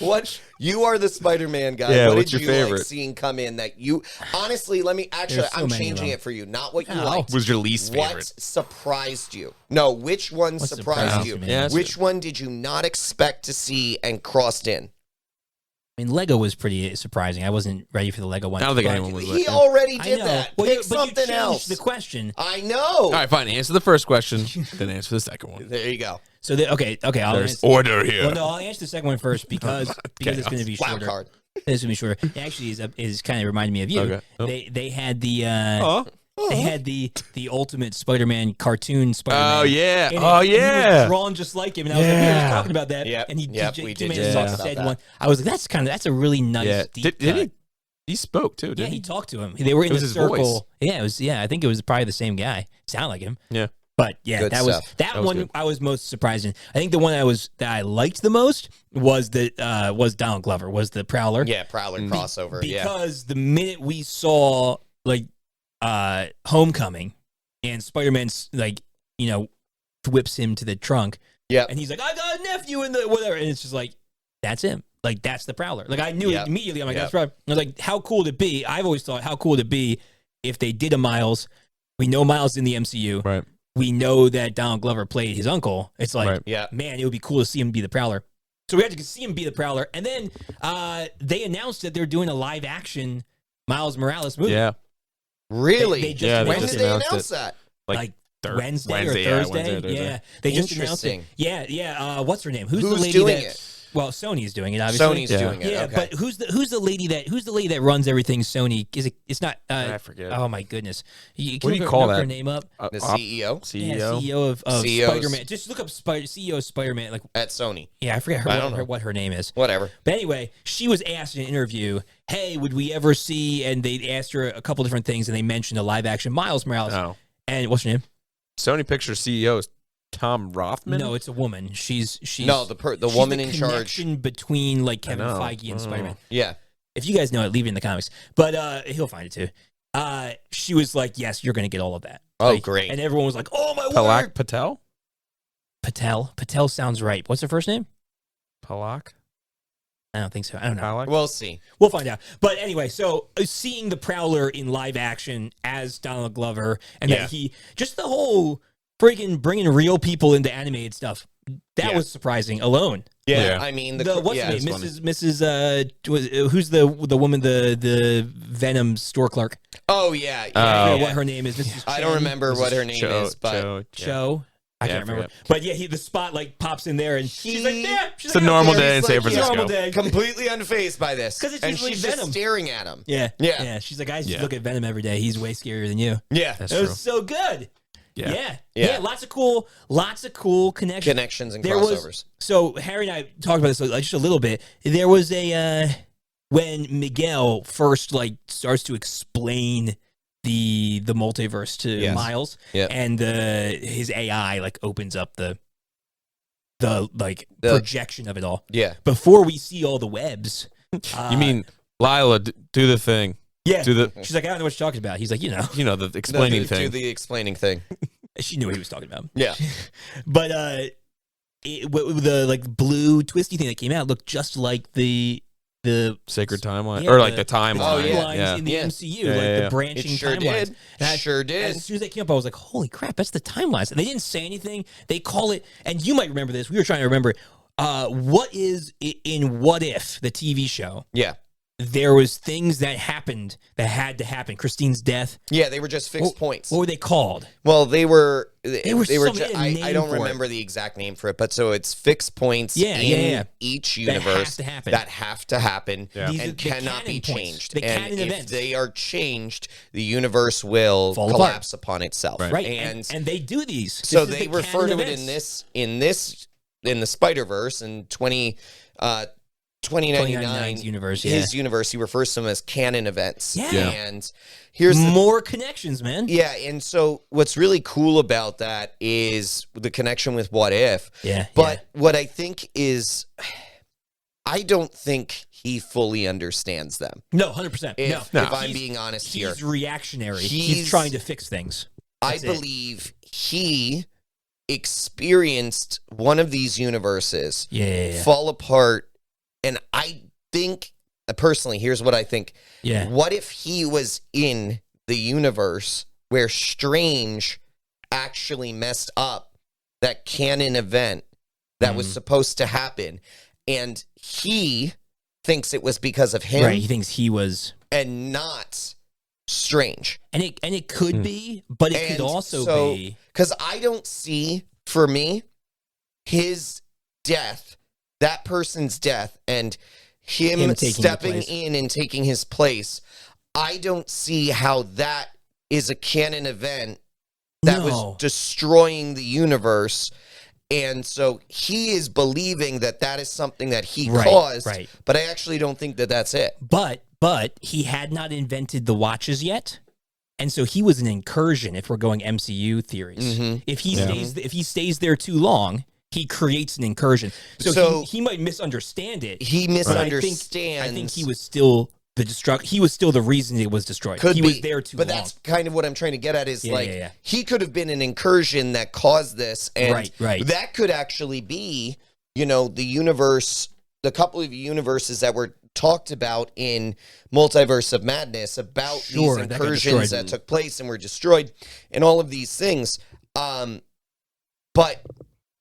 What? You are the Spider-Man guy. Yeah, what what's did your you favorite? like seeing come in that you honestly? I'm changing it for you. Not what you liked. Was your least favorite? What surprised you? No, which one surprised you? Yeah, which one did you not expect to see and crossed in? I mean, Lego was pretty surprising. I wasn't ready for the Lego one. I don't think anyone was. He already did that. Well, Pick something else. The question. I know. All right, fine. Answer the first question, then answer the second one. There you go. So okay. There's order here. Well, no, I'll answer the second one first because it's going to be shorter. Card. It's going to be shorter. It actually is kind of reminding me of you. Okay. Oh. They had the. They had the ultimate Spider-Man cartoon Spider-Man. Oh yeah! And oh he yeah! was drawn just like him, and I was like, we were talking about that. Yep. And he we did said one. I was like, that's a really nice deep cut. He spoke too, didn't he? He talked to him. They were in the circle. Voice. Yeah, it was. Yeah, I think it was probably the same guy. Sounded like him. Yeah. But yeah, Good that was stuff. that was one. good. I was most surprised in. I think the one that I liked the most was Donald Glover, was the Prowler. Yeah, Prowler crossover. Because the minute we saw like Homecoming and Spider-Man's like whips him to the trunk. Yeah, and he's like, I got a nephew in the whatever, and it's just like that's him. Like that's the Prowler. Like I knew it immediately. I'm like, that's Prowler. I was like, how cool would it be? I've always thought how cool would it be if they did a Miles. We know Miles in the MCU. Right. We know that Donald Glover played his uncle. It's like, man, it would be cool to see him be the Prowler. So we had to see him be the Prowler, and then they announced that they're doing a live action Miles Morales movie. Yeah. Really? They just when did they announce that? Like Wednesday or Thursday. Thursday. Yeah, they just announced it. Yeah. What's her name? Who's the lady doing that? it? Well, Sony's doing it, obviously. Sony's doing it. Yeah, okay. but who's the lady that runs everything? Sony is it? It's not. I forget. Oh my goodness! What do you call look that? Her name up. The CEO. CEO. Yeah, CEO of CEOs. Spider-Man. Just look up CEO of Spider-Man. Like At Sony. yeah, I forget what her name is. Whatever. But anyway, she was asked in an interview, "Hey, would we ever see?" And they asked her a couple different things, and they mentioned a live action Miles Morales. Oh. And what's her name? Sony Pictures CEO is Tom Rothman. No, it's a woman. She's No, the woman in charge. Connection between like Kevin Feige and Spider-Man. Yeah. If you guys know it, leave it in the comics. But he'll find it too. She was like, "Yes, you're going to get all of that." Oh, Like, great. And everyone was like, "Oh my Palak word!" Patel. Patel sounds right. What's her first name? Palak. I don't think so. I don't know. Palak. We'll see. We'll find out. But anyway, so seeing the Prowler in live action as Donald Glover, and that he just the whole freaking bringing real people into animated stuff. That was surprising alone. Yeah, I mean What's her name? Mrs. Who's the woman, the Venom store clerk? Oh yeah, I don't know what her name is. Mrs. I don't remember what her name is, but Cho. I can't remember. But yeah, the spot like pops in there, and she's like, "Yeah, it's a normal day in San Francisco." Normal day. Completely unfazed by this, and she's Venom. just staring at him. Yeah. She's like, "I just look at Venom every day. He's way scarier than you." Yeah, that's it true. was so good. Yeah. Lots of cool connections and crossovers. So Harry and I talked about this just a little bit. There was when Miguel first like starts to explain the multiverse to Miles, and his AI like opens up the projection of it all. Yeah. Before we see all the webs. You mean Lila, do the thing? Yeah. She's like, I don't know what you're talking about. He's like, the explaining thing. Do the explaining thing. She knew what he was talking about. Yeah. But the like blue twisty thing that came out looked just like the sacred timeline, or like the timeline. In the MCU, the branching timelines. Sure did. As soon as they came up, I was like, "Holy crap, that's the timelines!" And they didn't say anything. They call it, and you might remember this. We were trying to remember what is in What If, the TV show. Yeah. There was things that happened that had to happen. Christine's death. Yeah, they were just fixed points. What were they called? Well, they were I don't remember the exact name for it, but so it's fixed points in each universe that have to happen and cannot be changed. And if they are changed, the universe will collapse upon itself. Right. And they do these. So they refer to it in the Spider-Verse in 2099 universe, his universe, he refers to them as canon events. Yeah. And here's more connections, man. Yeah, and so what's really cool about that is the connection with What If. Yeah. But what I think is, I don't think he fully understands them. No, 100%. If I'm being honest here. He's reactionary. He's trying to fix things. I believe he experienced one of these universes fall apart. And I think, personally, here's what I think. Yeah. What if he was in the universe where Strange actually messed up that canon event that was supposed to happen, and he thinks it was because of him? Right, he thinks he was... And not Strange. And it could be, but it could also be... Because I don't see, for me, his death... That person's death and him stepping in and taking his place, I don't see how that is a canon event that was destroying the universe. And so he is believing that is something that he caused, but I actually don't think that that's it. But he had not invented the watches yet. And so he was an incursion if we're going MCU theories. Mm-hmm. If he stays there too long, he creates an incursion. So he might misunderstand it. He misunderstands. I think he was still he was still the reason it was destroyed. He was there too long. But that's kind of what I'm trying to get at is he could have been an incursion that caused this. And that could actually be, the universe, the couple of universes that were talked about in Multiverse of Madness about these incursions that took place and were destroyed and all of these things. But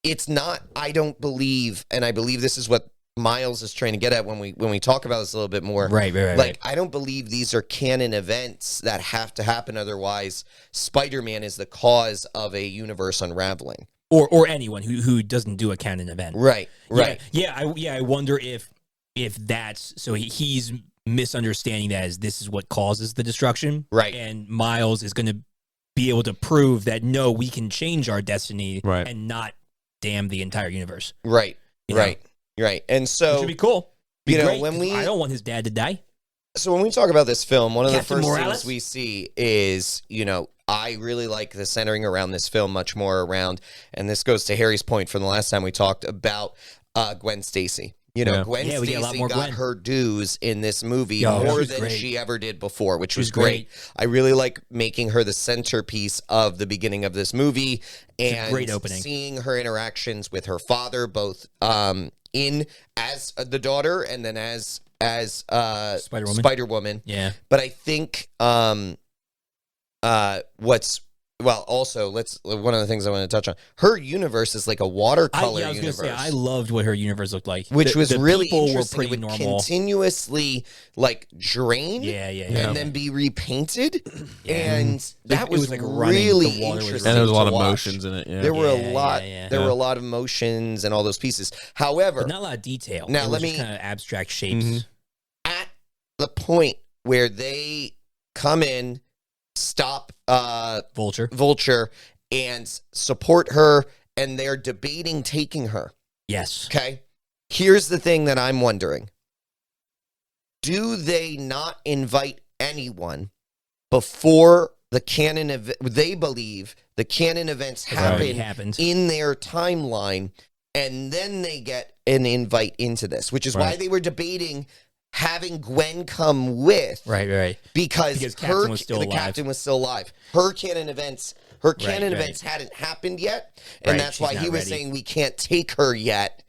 it's not, I don't believe, and I believe this is what Miles is trying to get at when we talk about this a little bit more. Right. I don't believe these are canon events that have to happen. Otherwise, Spider-Man is the cause of a universe unraveling. or anyone who doesn't do a canon event. Right. I wonder if that's so he's misunderstanding that as this is what causes the destruction. Right. And Miles is going to be able to prove that no, we can change our destiny and not damn the entire universe. Right. You know? Right. And so which would be cool. You know, great, when I don't want his dad to die. So when we talk about this film, one of Captain the first Morales? things we see is, you know, I really like the centering around this film much more around, and this goes to Harry's point from the last time we talked about Gwen Stacy. You know, Gwen Stacy got her dues in this movie more than she ever did before, which was great. I really like making her the centerpiece of the beginning of this movie and great opening. Seeing her interactions with her father, both in as the daughter and then as Spider-Woman. Yeah. But I think also one of the things I want to touch on, her universe is like a watercolor I was universe. gonna say, I loved what her universe looked like, which was really people interesting. were pretty it would normal. Continuously like drain, and then be repainted, and that was like really interesting. And there was a lot of watch. emotions in it. Yeah. There were a lot. There were a lot of emotions and all those pieces. However, but not a lot of detail. Now it let was me kind of abstract shapes. At the point where they come in, stop Vulture and support her, and they're debating taking her. Yes. Okay. Here's the thing that I'm wondering. Do they not invite anyone before the canon they believe the canon events happen in their timeline, and then they get an invite into this, which is why they were debating having Gwen come with, because the captain was still alive. Her canon events hadn't happened yet, and that's why he was saying we can't take her yet.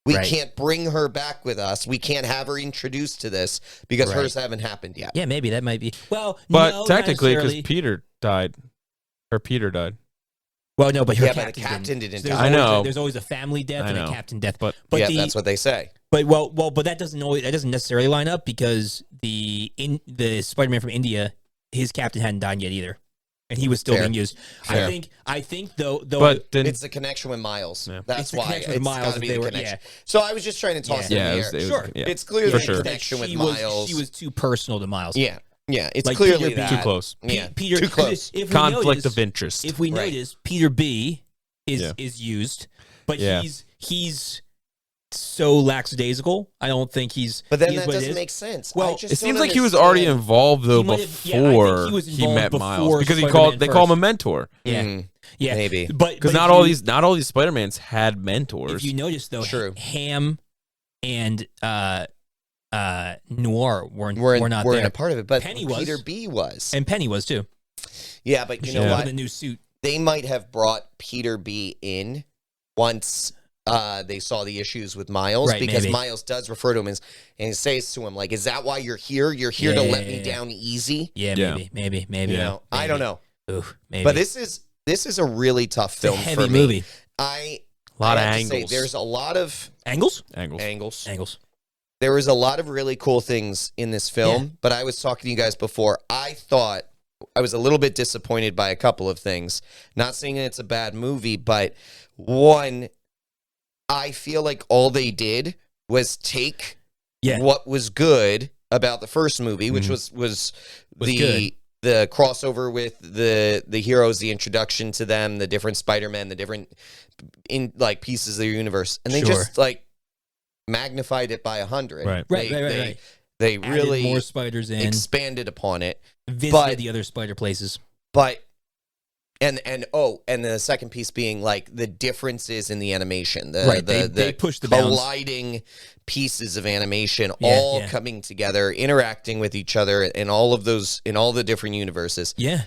We can't bring her back with us. We can't have her introduced to this because hers haven't happened yet. Yeah, maybe that might be. Well, but no, technically, because Peter died. Well, no, but the captain didn't die. I know. There's always a family death and a captain death. But that's what they say. But but that doesn't necessarily line up, because the Spider-Man from India, his captain hadn't died yet either, and he was still being used. Fair. I think though, but it's the connection with Miles. Yeah. That's why it's got to be the connection. Yeah. So I was just trying to toss it in the air. Sure, it's clearly the connection with Miles. She was too personal to Miles. Yeah, it's clearly too close. Peter, too close. Conflict of interest. If we notice, Peter B is used, but he's so lackadaisical. I don't think he's. But then that doesn't make sense. Well, it seems like he was already involved though before he met Miles, because they call him a mentor. Yeah, maybe. But because not all these Spider-Mans had mentors. If you notice though, True. Ham and Noir were not weren't there. a part of it, but Penny was. Peter B was, and Penny was too. Yeah, but you know what? The new suit. They might have brought Peter B in once they saw the issues with Miles, because Miles does refer to him and he says to him, like, "Is that why you're here? You're here to let me down easy?" Yeah, maybe. You know, I don't know. Ooh, maybe. But this is a really tough film it's a heavy for me. movie. A lot of angles. There's a lot of angles. There was a lot of really cool things in this film, but I was talking to you guys before. I thought I was a little bit disappointed by a couple of things. Not saying that it's a bad movie, but one, I feel like all they did was take what was good about the first movie, which was the crossover with the heroes, the introduction to them, the different Spider-Man, the different pieces of the universe, and they just magnified it by 100. Right. They added really more spiders in, expanded upon it, visited the other spider places. But and the second piece being like the differences in the animation, they pushed the colliding pieces of animation, all coming together, interacting with each other, and all of those in all the different universes. Yeah,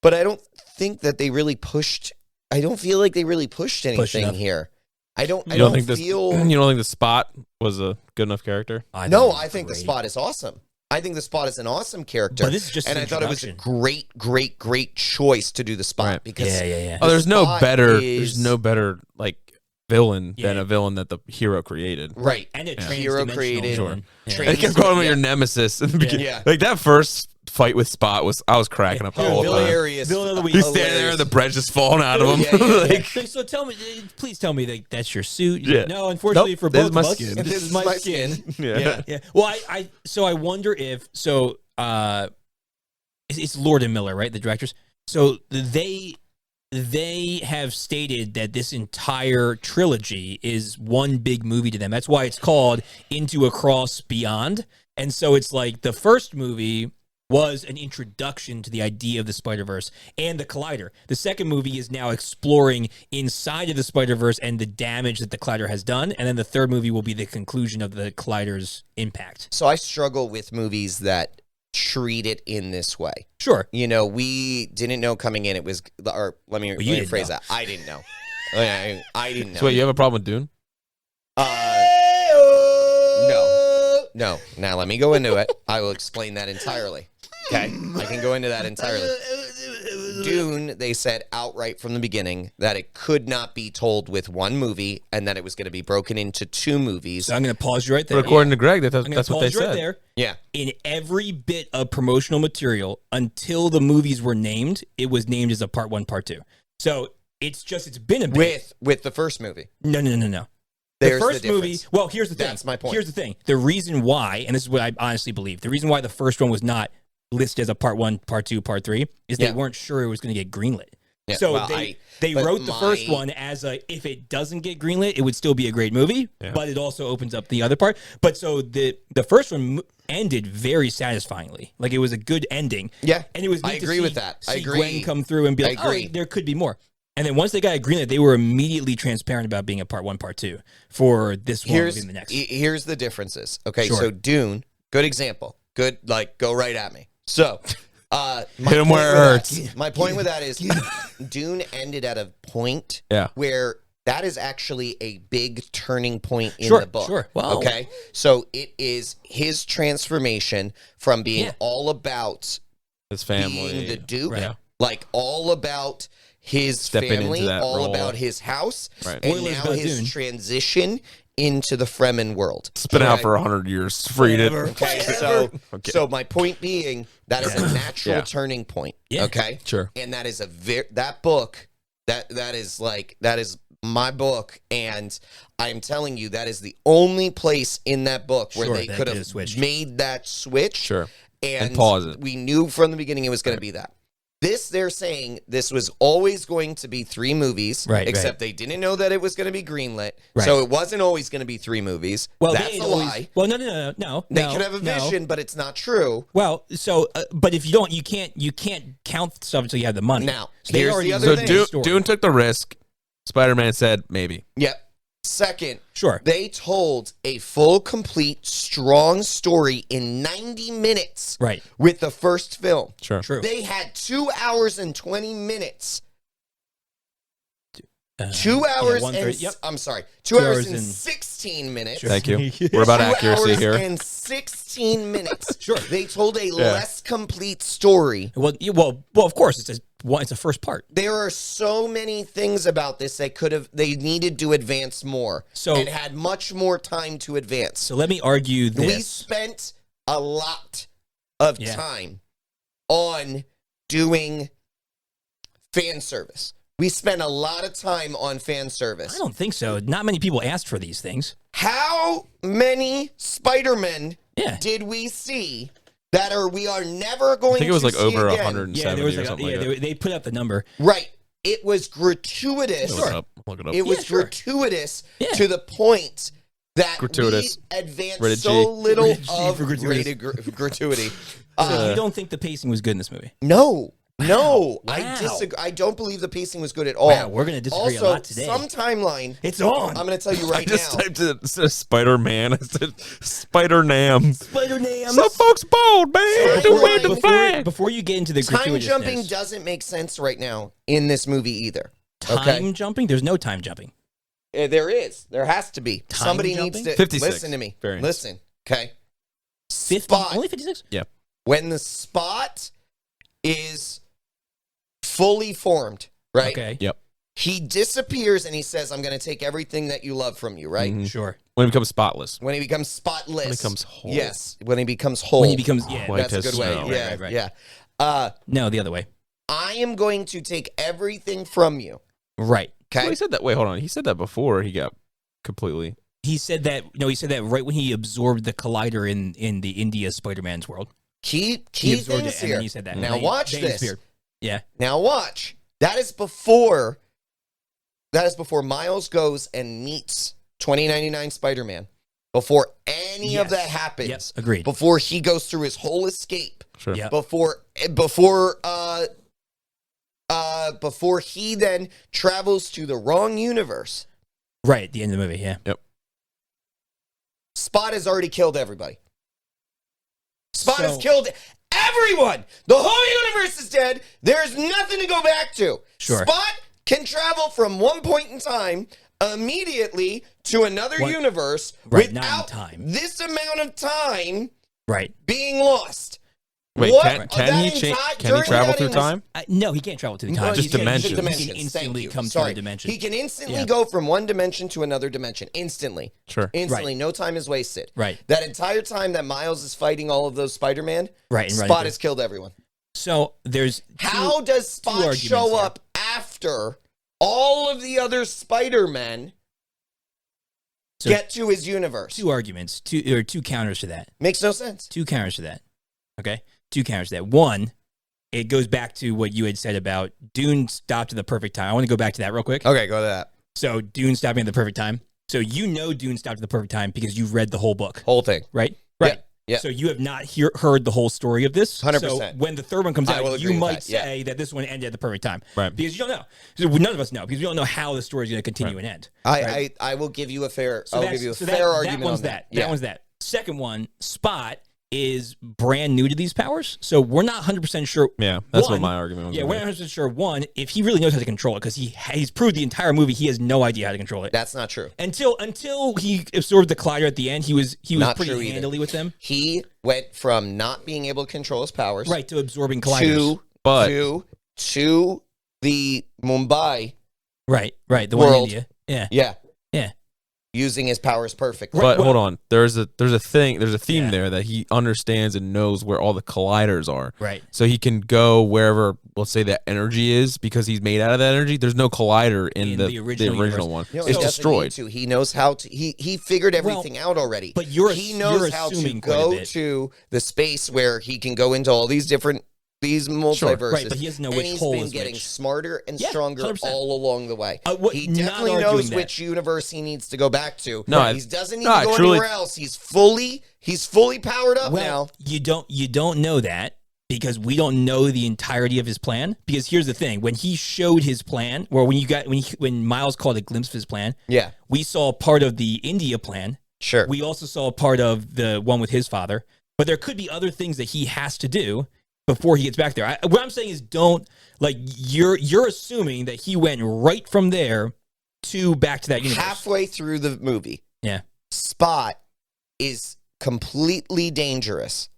but I don't think that they really pushed. I don't feel like they really pushed anything here. I don't think the Spot was a good enough character? I think the Spot is awesome. I think the Spot is an awesome character. But this is just I thought it was a great choice to do the Spot because there's no better like villain than a villain that the hero created. Right. And a hero created. Sure. They kept calling him your nemesis in the beginning. Like that first fight with Spot I was cracking up the whole time. Hilarious. Villain of the week. He's standing there, the bread's just falling out of him. So tell me, please tell me that that's your suit. Yeah. No, unfortunately for both of us, skin. this is my skin. Yeah. Well, I wonder if it's Lord and Miller, right? The directors. So they have stated that this entire trilogy is one big movie to them. That's why it's called Into Across Beyond. And so it's like the first movie was an introduction to the idea of the Spider-Verse and the Collider. The second movie is now exploring inside of the Spider-Verse and the damage that the Collider has done. And then the third movie will be the conclusion of the Collider's impact. So I struggle with movies that treat it in this way. Sure. You know, we didn't know coming in it was, or let me rephrase that. I didn't know. I didn't know. So wait, you have a problem with Dune? No. Now let me go into it. I will explain that entirely. Okay? I can go into that entirely. Dune, they said outright from the beginning that it could not be told with one movie and that it was going to be broken into two movies. So I'm going to pause you right there. But according to Greg, that's what they said. There. Yeah. In every bit of promotional material, until the movies were named, it was named as a part 1, part 2. So it's been a bit. With the first movie. No. There's the first the movie, well, here's the thing. That's my point. Here's the thing. The reason why, and this is what I honestly believe, the reason why the first one was not listed as a part 1, part 2, part 3 is they weren't sure it was going to get greenlit. Yeah, so well, they wrote the first one as if it doesn't get greenlit, it would still be a great movie, but it also opens up the other part. But so the first one ended very satisfyingly. Like, it was a good ending. Yeah. And it was neat I agree with that. I agree. Gwen come through and be like, oh, there could be more. And then once they got a greenlit, they were immediately transparent about being a part 1, part 2 for this one and the next. Here's the differences. Okay, Sure. So Dune, good example. Good, like, go right at me. So, hit him where it hurts. My point with that is Dune ended at a point where that is actually a big turning point in the book. Sure. Wow. Okay, so it is his transformation from being all about his family, being the Duke, like all about his family, all about his house, and now his transition into the Fremen world. It's been out for 100 years. Freed it. Okay, so my point being that is a natural turning point. Yeah. Okay, sure. And that is that book that is my book, and I'm telling you that is the only place in that book where they could have made that switch. Sure. And pause it. We knew from the beginning it was going to be that. They're saying this was always going to be 3 movies, except they didn't know that it was going to be greenlit. So it wasn't always going to be 3 movies. Well, that's a lie. Well, no. They could have a vision, but it's not true. Well, so, but if you don't, you can't count stuff until you have the money. Now, so here's the other thing. So Dune took the risk. Spider-Man said maybe. Yep. Second, sure. They told a full, complete, strong story in 90 minutes. Right. With the first film. Sure. True. They had 2 hours and 20 minutes. 2 hours I'm sorry. 2 hours and 16 minutes. Sure. Thank you. We're about accuracy here. 2 hours and 16 minutes. Sure. They told a less complete story. Well, of course, it's a first part. There are so many things about this they needed to advance more. And had much more time to advance. So let me argue this. We spent a lot of time on doing fan service. We spent a lot of time on fan service. I don't think so. Not many people asked for these things. How many Spider-Men did we see that we are never going to see? I think it was like over again? 170 or something like that. They put up the number. Right. It was gratuitous. Look it up. It was gratuitous to the point that we advanced so little of gratuity. So you don't think the pacing was good in this movie? No. Wow. I disagree. I don't believe the pacing was good at all. Wow, we're going to disagree also, a lot today. Some timeline. It's on. I'm going to tell you right now. I just typed it said Spider-Man. I said Spider-Nam. Spider-Nam. Some folks bold, man. Before you get into the time jumping doesn't make sense right now in this movie either. Time jumping? There's no time jumping. There is. There has to be. Somebody needs to 56. Listen to me. Listen. Okay. 50? Only 56? Yeah. When the Spot is fully formed, right? Okay. Yep. He disappears and he says, I'm going to take everything that you love from you, right? Mm-hmm. Sure. When he becomes spotless. When he becomes spotless. When he becomes whole. Yes. When he becomes whole. When he becomes, yeah. White That's a good way. snow. Yeah, right. yeah. No, the other way. I am going to take everything from you. Right. Okay. Well, he said that. Wait, hold on. He said that before he got completely. He said that. No, he said that right when he absorbed the collider in the India Spider-Man's world. Key He absorbed things it, and here. then he said that. Now watch he this. disappeared. Yeah. Now watch. That is before Miles goes and meets 2099 Spider-Man. Before any of that happens. Yes, agreed. Before he goes through his whole escape. Sure. Yep. Before he then travels to the wrong universe. Right at the end of the movie, yeah. Yep. Spot has already killed everybody. Spot So- has killed everyone. The whole universe is dead. There's nothing to go back to. Sure. Spot can travel from one point in time immediately to another universe Right, not in without time. this amount of time Right. being lost. Wait, What? can he travel through time? No, he can't travel to the time. No, just He can- dimensions. He can Dimensions. instantly Thank you. come to Sorry. a dimension. He can instantly Yeah. go from one dimension to another dimension. Instantly. Sure. Instantly. Right. No time is wasted. Right. That entire time that Miles is fighting all of those Spider-Man, Right, and running Spot through. has killed everyone. So there's How does Spot arguments show here. up after all of the other Spider-Men So- get to his universe? two arguments, two counters to that. Makes no sense. Two counters to that. Okay? Two counters to that. One, it goes back to what you had said about Dune stopped at the perfect time. I want to go back to that real quick. Okay, go to that. So Dune stopping at the perfect time. So you know Dune stopped at the perfect time because you've read the whole book, Whole thing. right? Right. Yeah. So you have not heard the whole story of this. 100%. So when the third one comes I will out, agree you with might that, yeah. say that this one ended at the perfect time. Right. Because you don't know. So none of us know because we don't know how the story is going to continue and end. I will give you a fair argument That one's on that. Yeah. That one's that. Second one, Spot is brand new to these powers. So we're not 100% sure. Yeah, that's One, what my argument was. Yeah, gonna we're be. not 100% sure. One, if he really knows how to control it, because he's proved the entire movie he has no idea how to control it. That's not true. Until he absorbed the collider at the end, he was Not pretty true either. handily with them. He went from not being able to control his powers Right, to absorbing colliders. to the Mumbai, Right, the one in World. India. Yeah. yeah, Yeah. using his powers perfectly. But well- hold on, there's a theme Yeah. there that he understands and knows where all the colliders are. Right. So he can go wherever, let's say, that energy is because he's made out of that energy. There's no collider in the original universe. one. You know, It's he doesn't destroyed. need to. He knows how to. He figured everything out already. but he you're knows how to assuming quite a go bit. to the space where he can go into all these multiverses. Right, but he doesn't know and which he's hole been is getting which. smarter and Yeah, stronger 100%. all along the way. He not definitely arguing knows that. which universe he needs to go back to. No, he doesn't need no, to go truly- anywhere else. He's fully powered up now. You don't know that because we don't know the entirety of his plan. Because here's the thing: when he showed his plan, or when Miles called a glimpse of his plan, Yeah, we saw part of the India plan. sure. We also saw a part of the one with his father. But there could be other things that he has to do before he gets back there. What I'm saying is, you're assuming that he went right from there to back to that universe. Halfway through the movie, Yeah. Spot is completely dangerous.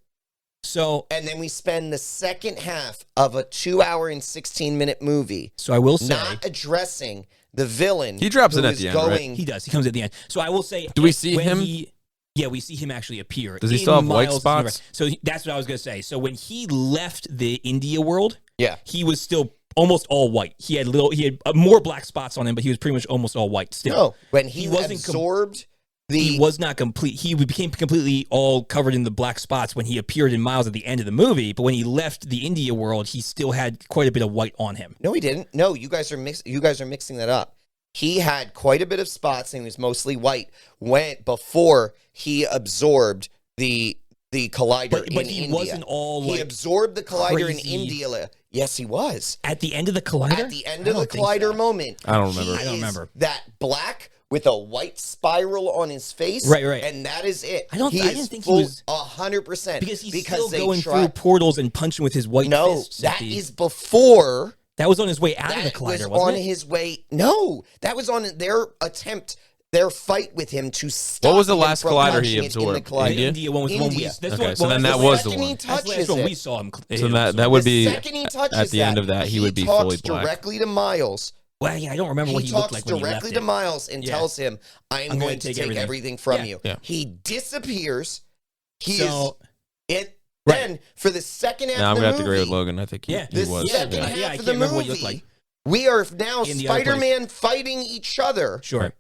So And then we spend the second half of a 2-hour and 16-minute movie I will say not addressing the villain. He drops in who at is the end, right? going, he does. He comes at the end. So I will say, Do we see when him? Yeah, we see him actually appear. Does he in still have white Miles' spots? universe. So that's what I was going to say. So when he left the India world, Yeah. he was still almost all white. He had more black spots on him, but he was pretty much almost all white still. No, when he wasn't absorbed He was not complete. He became completely all covered in the black spots when he appeared in Miles at the end of the movie. But when he left the India world, he still had quite a bit of white on him. No, he didn't. No, you guys are mixing that up. He had quite a bit of spots and he was mostly white before he absorbed the collider But in he India. wasn't all He like absorbed the collider crazy. in India. Yes, he was. at the end of the collider. At the end of the collider moment. I don't remember. he I don't is remember. That black with a white spiral on his face. Right, right. And that is it. I didn't think he full was 100% because he's still they going try- through portals and punching with his white No, fists. that is before. That was on his way out of the That collider, was wasn't on it? his way. No, that was on their fight with him to stop. What was the him last from collider he punching it in the absorbed? collider. The India one was the one we. India. That's Okay, what, so well, then that's that the was last- the second he one. That's the last touches one it. we saw him. So that would be The second he touches at the end that, of that. He he would be talks fully black. directly to Miles Well, yeah, I don't remember what he looked like when he left. He talks directly to Miles and tells him, I am going to take everything from you. Yeah. He disappears. Then, for the second half of the movie... I'm going to have to agree with Logan. I think he was. The second half of the movie, we are now Spider-Man fighting each other. Sure.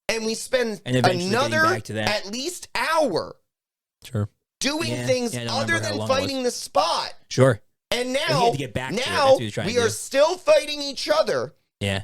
And we spend another at least hour doing things other than fighting the Spot. Sure. And now, we are still fighting each other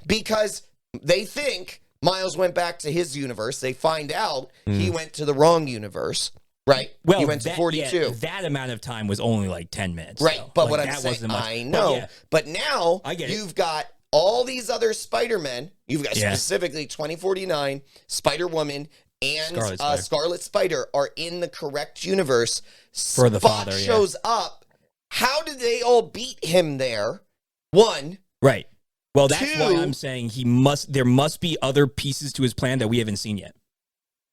because they think Miles went back to his universe. They find out he went to the wrong universe. Right. Well, he went to 42. That amount of time was only like 10 minutes. Right. So. But what I'm saying, I know. But now you've got all these other Spider-Men. You've got specifically 2049, Spider-Woman, and Scarlet Spider are in the correct universe. For the father, shows up. How did they all beat him there? One. Right. Well, that's why I'm saying there must be other pieces to his plan that we haven't seen yet.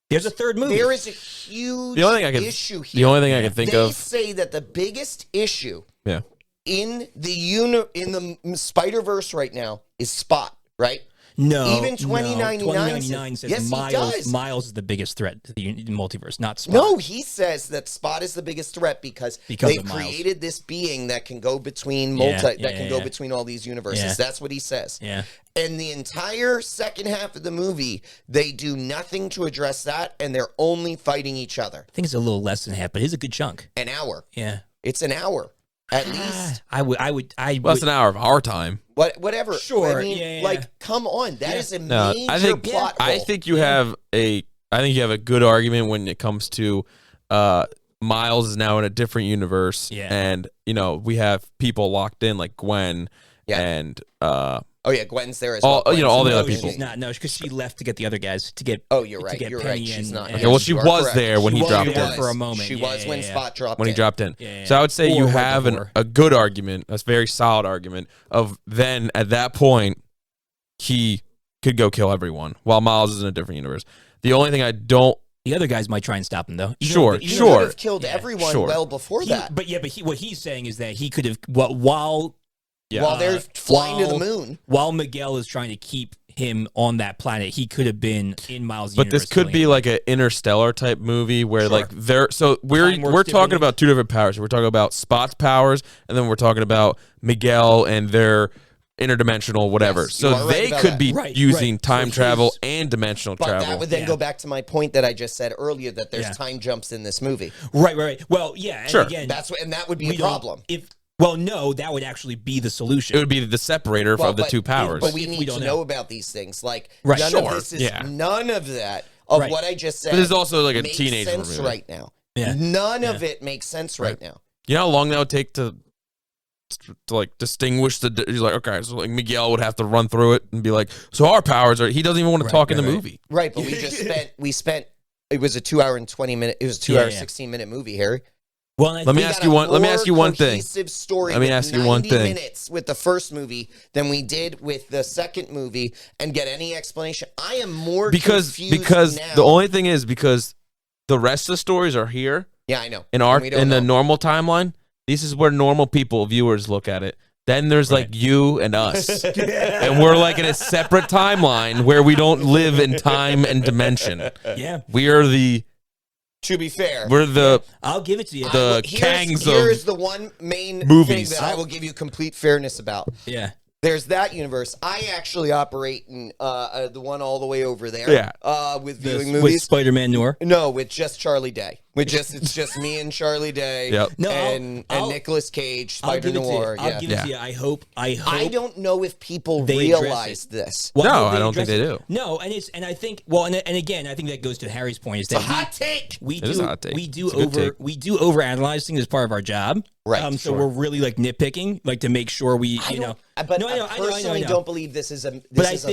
There's a third movie. There is a huge issue here. The only thing I can think of... They say that the biggest issue in the Spider-Verse right now is Spot, right? No. Even 2099 says Miles is the biggest threat to the multiverse, not Spot. No, he says that Spot is the biggest threat because they created this being that can go between between all these universes. Yeah. That's what he says. Yeah. And the entire second half of the movie, they do nothing to address that, and they're only fighting each other. I think it's a little less than half, but it's a good chunk. An hour. Yeah. It's an hour. At least. I would. That's an hour of our time. Whatever. Sure. I mean, come on. That is a major plot hole. I think you have a good argument when it comes to Miles is now in a different universe. Yeah. And, we have people locked in like Gwen and Gwen's there as well. All the other people. She's not. No, because she left to get the other guys to get. Oh, you're right. You're right. She's not. She was there when he dropped in for a moment. She was when Spot dropped when he dropped in. So I would say you have a good argument, a very solid argument of then at that point he could go kill everyone while Miles is in a different universe. The only thing I don't. The other guys might try and stop him, though. He could have killed everyone well before that. But what he's saying is that he could have while they're flying to the moon. While Miguel is trying to keep him on that planet, he could have been in Miles' universe. But this could be like an Interstellar type movie where we're talking about two different powers. We're talking about Spot's powers, and then we're talking about Miguel and their interdimensional whatever. Yes, so they could be using time travel and dimensional travel. But that would then go back to my point that I just said earlier that there's time jumps in this movie. Right. Well, yeah. And again, that would be a problem. Well, no, that would actually be the solution. It would be the separator of the two powers. But we need to know about these things. Like, none of this is, none of that, what I just said, but there's also like a teenage sense movie right now. Yeah. None of it makes sense right now. You know how long that would take to like distinguish he's like, okay, so like Miguel would have to run through it and be like, so our powers are, he doesn't even want to talk in the movie. Right, but we spent, it was a 2 hour and 20 minute, it was a 2 hour, 16-minute movie, Harry. Well, let me ask you one thing. Story let me ask you one thing. Minutes with the first movie than we did with the second movie, and get any explanation. I am more confused now. The only thing is because the rest of the stories are here. Yeah, I know. In the normal timeline, this is where normal viewers look at it. Then there's like you and us, and we're like in a separate timeline where we don't live in time and dimension. Yeah, we are the. To be fair, we're I'll give it to you. Here's the one main movies thing that I will give you complete fairness about. Yeah. There's that universe. I actually operate in the one all the way over there. Yeah. With viewing movies. With Spider-Man Noir? No, with just Charlie Day. It's just me and Charlie Day. Yep. And Nicolas Cage, Spider Noir. I'll give it to you. I hope. I don't know if people realize this. Well, no, I don't think they do. No, and I think and again, I think that goes to Harry's point. Is that it's a hot take. We do overanalyze things as part of our job. Right. So we're really like nitpicking, like to make sure we, But I personally don't believe this is a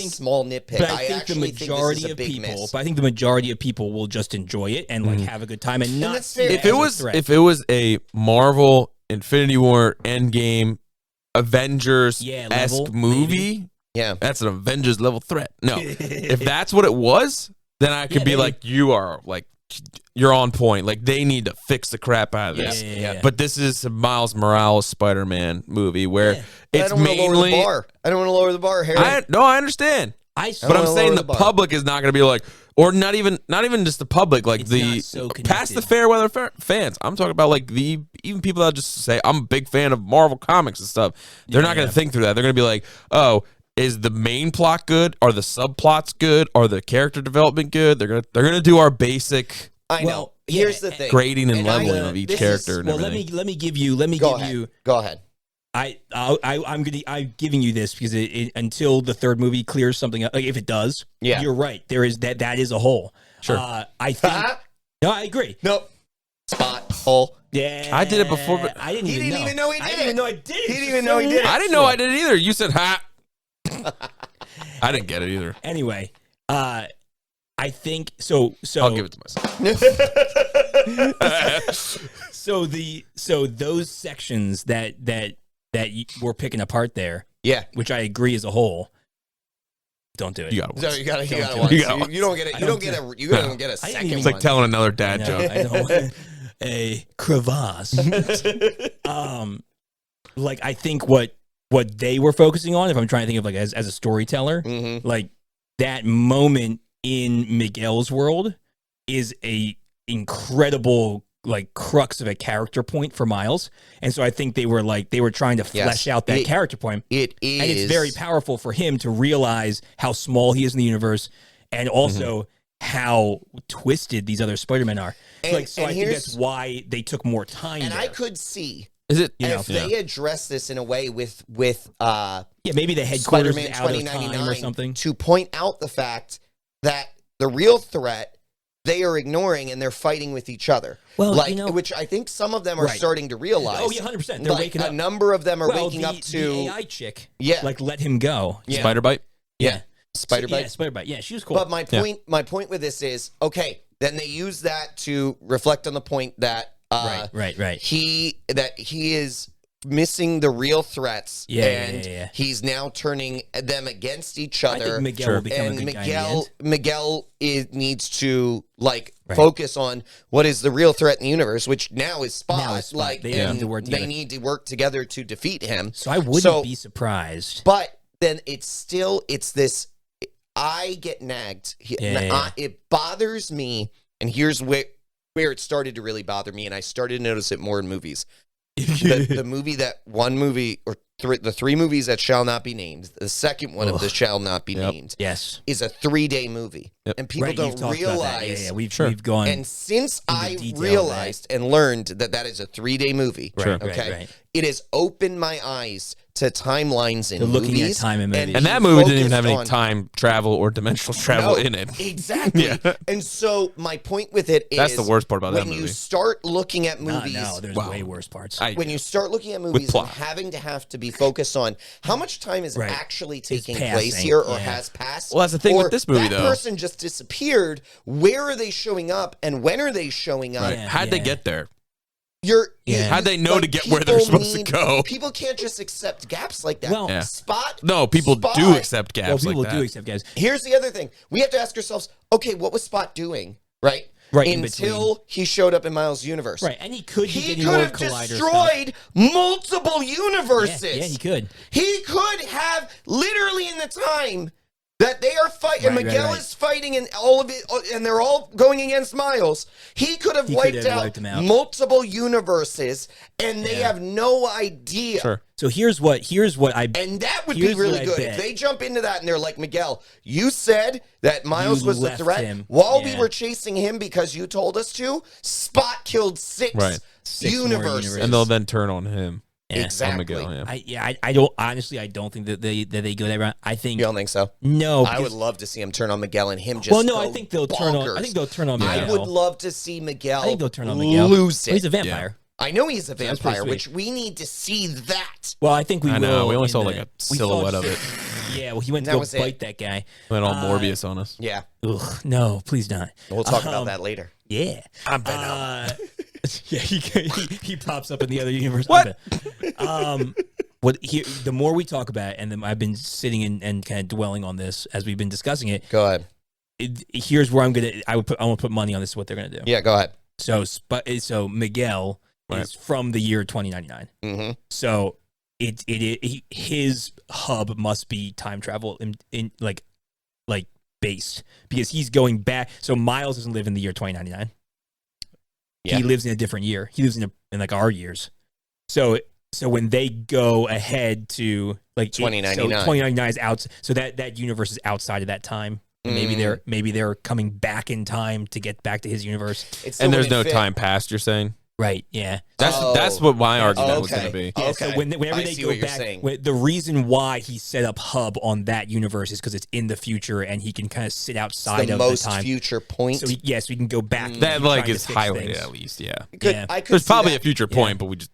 small nitpick. But I think the majority of people, but I think the majority of people will just enjoy it and like have a good time and not see it as a threat. If it was a Marvel Infinity War Endgame Avengers-esque movie, that's an Avengers level threat. No, if that's what it was, then I could be like, you are like you're on point. Like, they need to fix the crap out of this. Yeah. But this is a Miles Morales Spider-Man movie where it's I don't mainly. Lower the bar. I don't want to lower the bar, Harry. I understand. But I'm saying the public is not going to be like, or not even just the public, like past the fair weather fans. I'm talking about like even people that just say I'm a big fan of Marvel comics and stuff. They're not going to think through that. They're going to be like, oh, is the main plot good? Are the subplots good? Are the character development good? They're gonna do our basic. I know. Here's the thing: grading and leveling of each character. Let me give you. Go ahead. I'm giving you this because until the third movie clears something up, like if it does, you're right. There is that is a hole. Sure. I think. No, I agree. Nope. Spot hole. Yeah. I did it before, but I didn't even know he did it. I didn't even know I did it. He didn't even know he did it. I didn't know I did it either. You said ha. I didn't get it either. Anyway, I think so. I'll give it to myself. So those sections that we're picking apart there, which I agree as a whole. Don't do it. You gotta watch. You don't get it. You don't get a second. It's like telling another dad joke. I know. A crevasse. Like I think what they were focusing on, if I'm trying to think of like as a storyteller, like that moment in Miguel's world is a incredible like crux of a character point for Miles. And so I think they were trying to flesh out that character point. It is. And it's very powerful for him to realize how small he is in the universe and also how twisted these other Spider-Men are. So I think that's why they took more time. And there. I could see if they address this in a way with maybe the headquarters Spider-Man out of time or something, to point out the fact that the real threat they are ignoring and they're fighting with each other. Well, which I think some of them are starting to realize. Oh, yeah, 100%. They're waking up. A number of them are waking up to the AI chick. Like let him go. Spider-Bite. Spider-Bite. Yeah, Spider-Bite. Yeah, she was cool. But my point with this is, okay, then they use that to reflect on the point that right. He is missing the real threats, and he's now turning them against each other. I think Miguel will become a good guy. Miguel needs to focus on what is the real threat in the universe, which now is Spot. They need to work together to defeat him. So I wouldn't be surprised. But then it's this. I get nagged. It bothers me, and here's where it started to really bother me, and I started to notice it more in movies. The three movies that shall not be named, the second one of the shall not be named, is a 3-day movie, and people don't realize. We've gone. And since I realized and learned that is a 3-day movie, it has opened my eyes to timelines in movies. Looking at time in movies. And that movie didn't even have any time travel or dimensional travel in it. Exactly. And so my point with it is, that's the worst part about that movie. When you start looking at movies, there's way worse parts. When you start looking at movies and have to be focused on how much time is actually taking place here or has passed. Well, that's the thing with this movie, that person just disappeared. Where are they showing up, and when are they showing up? How'd they get there? How'd they know to get where they're supposed to go? People can't just accept gaps like that. Well, Spot. No, people do accept gaps. Well, people do accept gaps. Here's the other thing: we have to ask ourselves, okay, what was Spot doing, right? Until he showed up in Miles' universe, right? And he could have destroyed multiple universes. Yeah, he could. He could have literally in the time that they are fighting, and Miguel is fighting, and all of it, and they're all going against Miles. He could have wiped out multiple universes, and they have no idea. Sure. So here's what and that would be really good if they jump into that and they're like, Miguel, you said that Miles was the threat while we were chasing him because you told us to. Spot killed six universes, and they'll then turn on him. Yeah. Exactly. Miguel, I don't honestly. I don't think that they go that route. I think you don't think so. No, I would love to see him turn on Miguel and him just. Well, no, I think they'll turn on. I think they'll turn on Miguel. I would love to see Miguel. I think they'll turn on Miguel. Lose it. Well, he's a vampire. I know he's a vampire, which we need to see that. Well, I think we will. I know. We only saw like a silhouette of it. Yeah, well, he went to go bite that guy. Went all Morbius on us. Yeah. Ugh, no, please not. We'll talk about that later. Yeah. I'm Venom. Yeah, he pops up in the other universe. What? The more we talk about it, and then I've been sitting and kind of dwelling on this as we've been discussing it. Go ahead. here's where I want to put money on this. Is what they're gonna do. Yeah, go ahead. So Miguel is from the year 2099. Mm-hmm. So his hub must be time travel in like based, because he's going back. So Miles doesn't live in the year 2099. Yeah. He lives in a different year. He lives in like our years. So when they go ahead to like 2099, so 2099 is out. So that universe is outside of that time. And maybe they're coming back in time to get back to his universe. And there's no time past, you're saying? Right, yeah. That's what my argument was going to be. Yeah, so whenever they go back, the reason why he set up Hub on that universe is because it's in the future and he can kind of sit outside of the time. The most future point. So he can go back. That like is highlighted at least, yeah. There's probably a future point, but we just...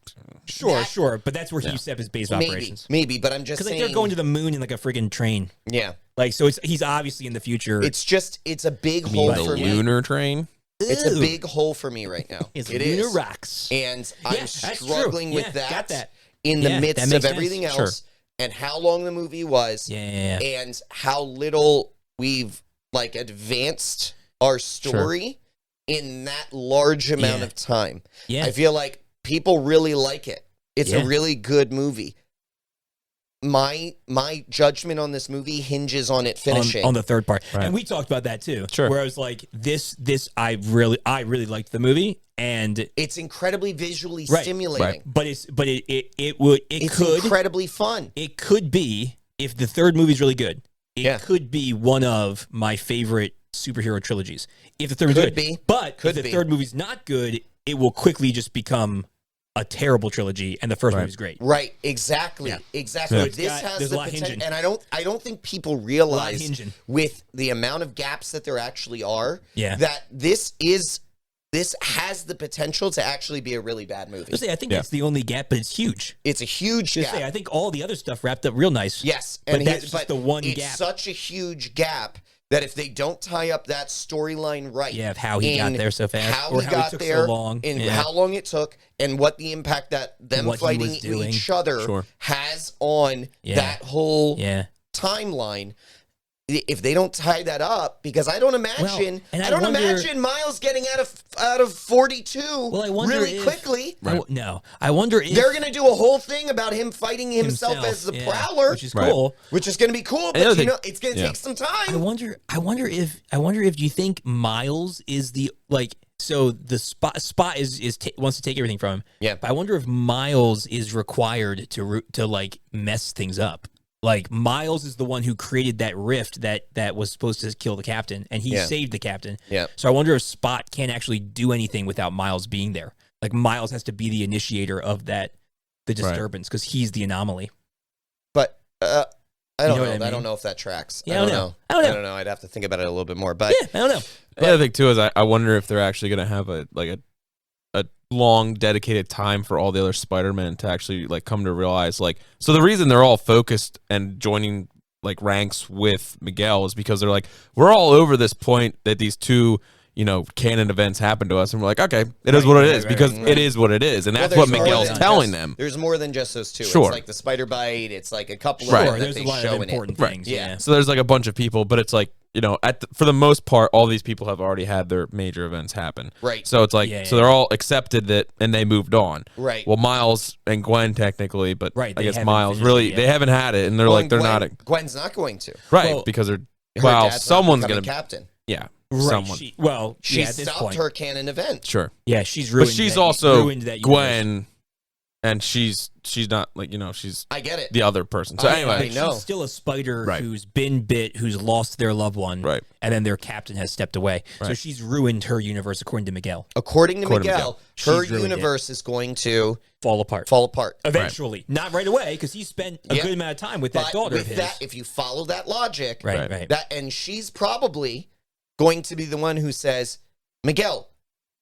Sure, but that's where he set up his base operations. Maybe, but I'm just saying... Because they're going to the moon in like a friggin' train. Yeah. Like, so he's obviously in the future. It's a big hole for me. The lunar train? It's a big hole for me right now. It lunar rocks. And I'm struggling with that in the midst of everything else, and how long the movie was, and how little we've like advanced our story in that large amount of time. Yeah. I feel like people really like it. It's a really good movie. My judgment on this movie hinges on it finishing on the third part, and we talked about that too. Sure, where I was like, this I really liked the movie, and it's incredibly visually stimulating. But it's incredibly fun. It could be, if the third movie's really good, it could be one of my favorite superhero trilogies. If the third movie's good, but if the third movie's not good, it will quickly just become a terrible trilogy, and the first movie is great. Right, exactly. So this has the potential, and I don't think people realize with the amount of gaps that there actually are, that this has the potential to actually be a really bad movie. I think that's the only gap, but it's huge. It's a huge gap. I think all the other stuff wrapped up real nice. Yes, but that's just the one gap. It's such a huge gap that if they don't tie up that storyline right, of how he got there so fast, how he took so long, and how long it took, and what the impact that them fighting each other has on that whole timeline. If they don't tie that up, because I don't imagine, imagine Miles getting out of 42 really quickly. I wonder if they're going to do a whole thing about him fighting himself as the Prowler, which is cool. Which is going to be cool, but it's going to take some time. I wonder if you think Miles is the so the Spot wants to take everything from him. Yeah, but I wonder if Miles is required to like mess things up. Like, Miles is the one who created that rift that was supposed to kill the captain, and he saved the captain. Yeah. So I wonder if Spot can't actually do anything without Miles being there. Like, Miles has to be the initiator of the disturbance, because he's the anomaly. But I don't know. I don't know if that tracks. Yeah, I don't know. I'd have to think about it a little bit more. But I don't know. The other thing too is I wonder if they're actually going to have a long dedicated time for all the other Spider-Men to actually like come to realize, like, so the reason they're all focused and joining like ranks with Miguel is because they're like, we're all over this point that these two canon events happen to us, and we're like, okay, it is what it is, because it is what it is, and that's what Miguel's telling them. There's more than just those two. Sure. It's like the spider bite. It's like a couple of there's a lot of important things. Yeah. So there's like a bunch of people, but it's like, for the most part, all these people have already had their major events happen. Right. So it's like, they're all accepted that, and they moved on. Right. Well, Miles and Gwen technically, but I guess Miles really, they haven't had it, and they're Gwen's not going to. Right, because they're, someone's going to be captain. Yeah. Right. Someone. She at this stopped point. her canon event. Sure. Yeah, she's ruined. But she's also ruined that Gwen, and she's not like, she's I get it. the other person. So anyway, she's still a spider who's been bit, who's lost their loved one, and then their captain has stepped away. So she's ruined her universe, according to Miguel. According to Miguel, her universe is going to fall apart eventually. Not right away, because he spent a good amount of time with that daughter of his. If you follow that logic, right. And she's probably going to be the one who says, Miguel,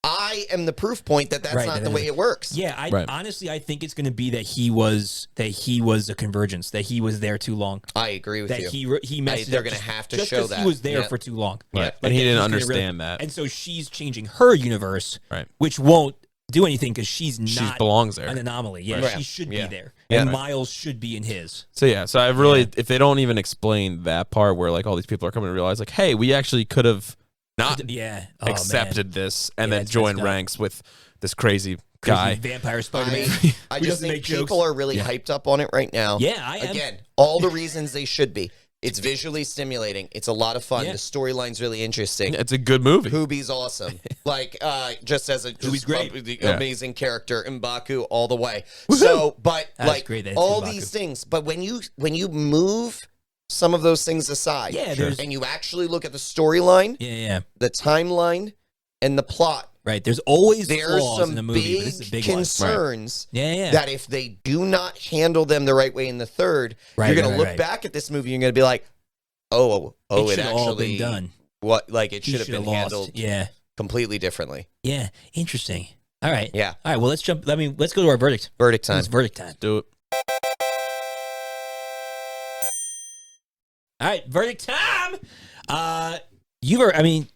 I am the proof point that that's not the way it works. Yeah, honestly, I think it's going to be that he was a convergence, that he was there too long. I agree with you. That he messed They're going to have to show that he was there for too long. Right. And he didn't understand that. And so she's changing her universe, right? Which won't do anything because she belongs there. An anomaly. Yeah, Right. she should be there, Yeah. and Miles should be in his. So I really, if they don't even explain that part where like all these people are coming to realize like, hey, we actually could have not accepted this and then joined ranks with this crazy guy, vampire Spider-Man. I just think people are really hyped up on it right now. Yeah, I am. Again, all the reasons they should be. It's visually stimulating. It's a lot of fun. The storyline's really interesting. It's a good movie. Hoobie's awesome. Like, just as a great. Amazing character, M'Baku all the way. So, but like great all these things. But when you move some of those things aside, and you actually look at the storyline, the timeline, and the plot. Right, there's always there's flaws some in the movie, but this is a big concerns one. that if they do not handle them the right way in the third, you're going to look back at this movie and you're going to be like, oh, it actually all been done. What like it should have been handled completely differently. Yeah, interesting. All right. Yeah. All right, well, let's jump. Let's go to our verdict. Verdict time. It's verdict time. Do it. All right, verdict time. You've been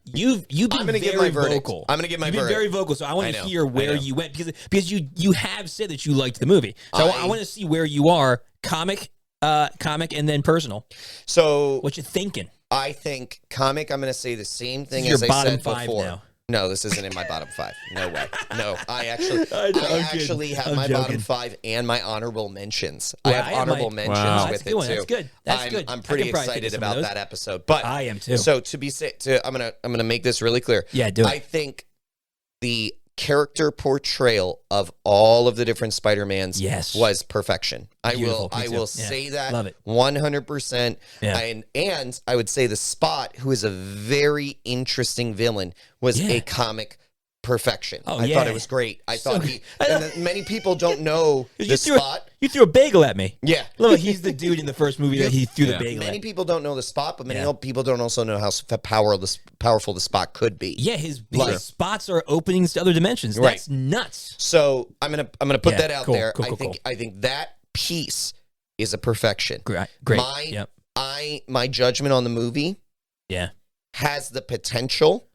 I'm gonna give my verdict. Vocal. I'm going to give my You've verdict. been very vocal, so I want to hear where you went because you have said that you liked the movie. So I want to see where you are, comic, and then personal. So what you thinking? I think comic. I'm going to say the same thing as I said before. Now. No, this isn't in my bottom 5. No way. No, I actually have my bottom 5 and my honorable mentions. I have honorable mentions with it too. That's good. That's good. I'm pretty excited about that episode. But I am too. So I'm gonna make this really clear. Yeah, do it. I think the character portrayal of all of the different Spider-Mans was perfection. I will say that. Love it. 100%. And I would say the Spot, who is a very interesting villain, was a comic perfection. I thought it was great. I thought many people don't know the Spot. You threw a bagel at me. Yeah. Look, he's the dude in the first movie that he threw the bagel at. Many people don't know the Spot, but many people don't also know how powerful the Spot could be. Yeah, his spots are openings to other dimensions. That's nuts. So I'm gonna put that out there. I think that piece is a perfection. Great. My judgment on the movie has the potential,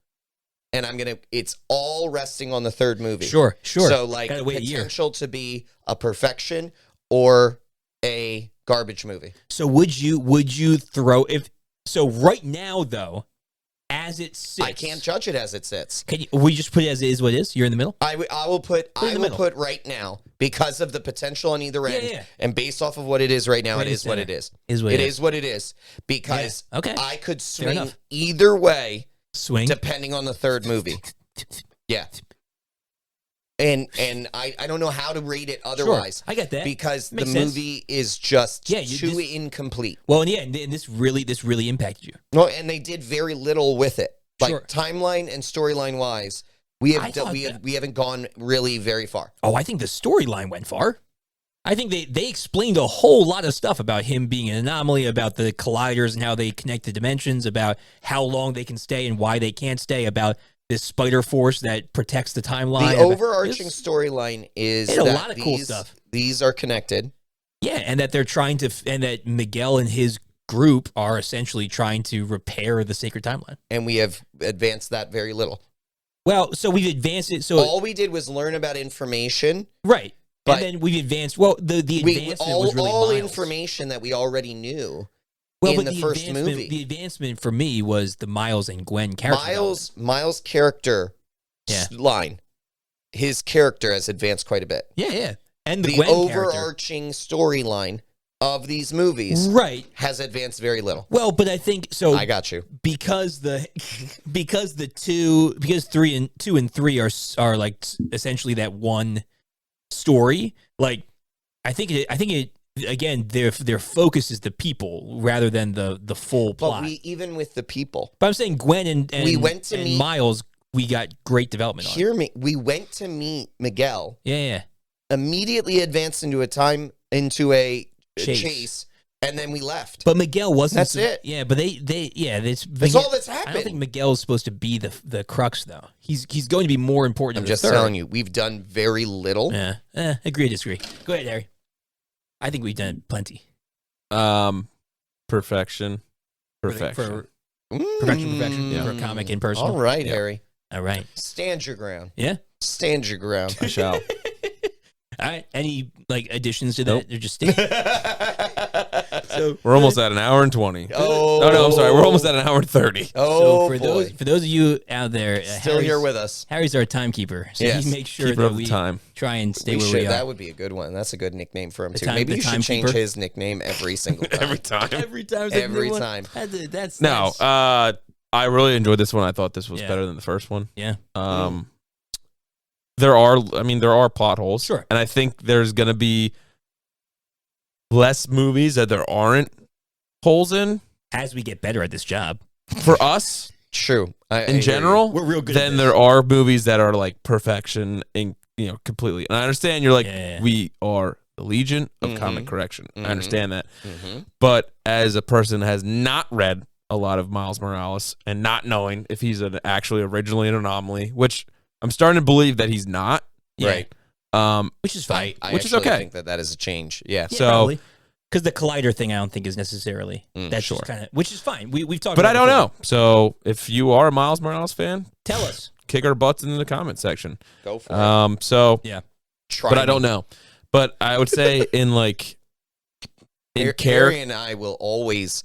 and it's all resting on the third movie. Sure. So like potential to be a perfection or a garbage movie. So would you throw right now though, as it sits? I can't judge it as it sits. We just put it as it is what it is? You're in the middle? I will put right now, because of the potential on either end, and based off of what it is right now, it is what it is. It is what it is. Because I could swing either way, depending on the third movie. Yeah. And I don't know how to rate it otherwise. Sure, I get that. Because the movie is just too incomplete. Well, and this really impacted you. Well, and they did very little with it. Like timeline and storyline wise, we haven't gone really very far. Oh, I think the storyline went far. I think they explained a whole lot of stuff about him being an anomaly, about the colliders and how they connect the dimensions, about how long they can stay and why they can't stay, about this spider force that protects the timeline. The overarching storyline is that a lot of cool stuff. These are connected. Yeah, and that they're trying to, and that Miguel and his group are essentially trying to repair the sacred timeline. And we have advanced that very little. Well, so we've advanced it. So all we did was learn about information. Right. And then we've advanced. Well, the advancement was really all Miles. information that we already knew. Well, in the first movie. The advancement for me was the Miles and Gwen character. Miles' character line. His character has advanced quite a bit. Yeah. And the Gwen overarching storyline of these movies has advanced very little. Well, but I think so. I got you. Because 2 and 3 are like essentially that one story. Like I think it again, their focus is the people rather than the full plot. But even with the people. But I'm saying Gwen and Miles, we got great development on. Hear me. We went to meet Miguel. Yeah. Immediately advanced into a chase, and then we left. But Miguel wasn't. That's it. Yeah, but that's all that's happened. I don't think Miguel's supposed to be the crux though. He's going to be more important. I'm just telling you, we've done very little. Yeah. Agree to disagree. Go ahead, Harry. I think we've done plenty. Perfection. Perfection for a comic in person. All right, Harry. All right. Stand your ground. Yeah. Stand your ground. I shall. All right. Any additions to that? Nope. They're just stay. So we're almost at an hour and 20. Oh no, I'm sorry. We're almost at an hour and 30. Oh, so boy. for those of you out there, Still here with us. Harry's our timekeeper, so he makes sure Keeper that of the we time. try and stay where we are. That would be a good one. That's a good nickname for him too. time- Maybe the you should change timekeeper. his nickname every single time. Every time. Every time. Every time. That's No, I really enjoyed this one. I thought this was Yeah. better than the first one. yeah. There are plot holes. Sure. And I think there's going to be less movies that there aren't holes in As we get better at this job, for us True. in general. we're real good. Then at this. there are movies that are like perfection in completely. And I understand you're like we are the legion of comic correction. I understand that. But as a person that has not read a lot of Miles Morales and not knowing if he's actually originally an anomaly, which I'm starting to believe that he's not. Right. Which is fine. I Which is actually okay. think that is a change. Yeah. So because the collider thing, I don't think is necessarily that's sure. just kind of, which is fine. We've talked. But about I don't it before. know. So if you are a Miles Morales fan, Tell us. kick our butts in the comment section. Go for it. So Yeah. Try but I me. don't know. But I would say in Harry and I will always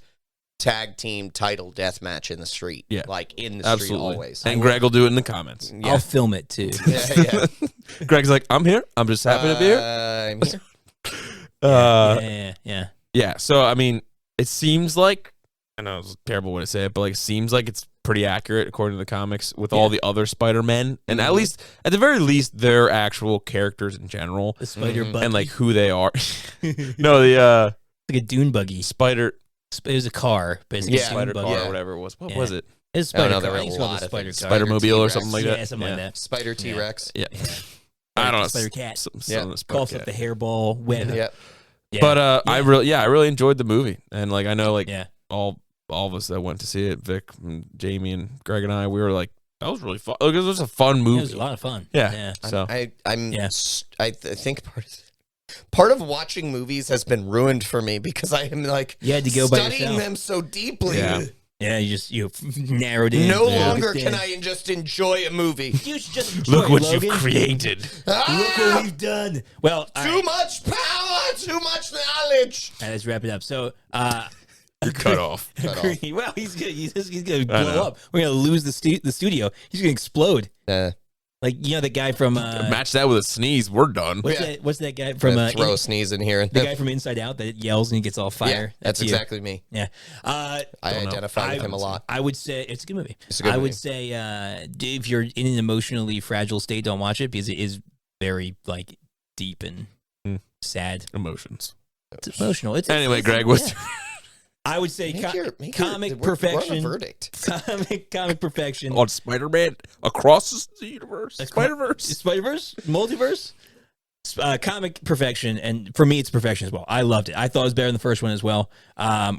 tag team title deathmatch in the street. Yeah. Like in the absolutely. street always. And Greg will do it in the comments. Yeah. I'll film it too. yeah. Greg's like, I'm here. I'm just happy to be here. I'm here. Yeah. So I mean, it seems like, I know it's a terrible way to say it, but like it seems like it's pretty accurate according to the comics with all the other Spider-Men, and at the very least, they're actual characters in general, The spider buggy. and like who they are. No, the like a dune buggy. spider It was a car, but it's like a dune spider car buggy. or whatever it was. What Yeah. was it? It's a Oh, spider no, there car. were I think a it's called lot a of spider things. car. Spider-Mobile or T-Rex. something like yeah, that. something like that. Spider T-Rex. Yeah. I don't know. Spider cat. Some Yeah. of the spider Calls cat. up the hairball web. Yep. Yeah. But I really enjoyed the movie, and like I know like yeah. all of us that went to see it, Vic and Jamie and Greg and I, we were like, that was really fun. Like, it was a fun movie. It was a lot of fun. Yeah. So I Yeah. think part of watching movies has been ruined for me because I am like You had to go by studying yourself. them so deeply. Yeah. Yeah, you narrowed in. No Yeah. longer can I just enjoy a movie. You should just enjoy look it, what Logan. you've created. Look what we've done. Well, all Too right. much power, too much knowledge. All right, let's wrap it up. So, You're cut off. agree. Well, he's gonna I blow know. up. We're gonna lose the studio. He's gonna explode. Like the guy from Match that with a sneeze. We're done. what's that guy from Throw a sneeze in here. the guy from Inside Out that yells and he gets all fire? Yeah, that's you. exactly me. Yeah. I identify with him a lot. I would say it's a good movie. It's a good I movie. would say if you're in an emotionally fragile state, don't watch it because it is very like deep and sad. Emotions. It's emotional. Anyway, Greg, what's yeah. I would say comic we're on a verdict. comic perfection. on Spider-Man across the universe? Spider-Verse. Spider-Verse? Multiverse? Comic perfection, and for me, it's perfection as well. I loved it. I thought it was better than the first one as well.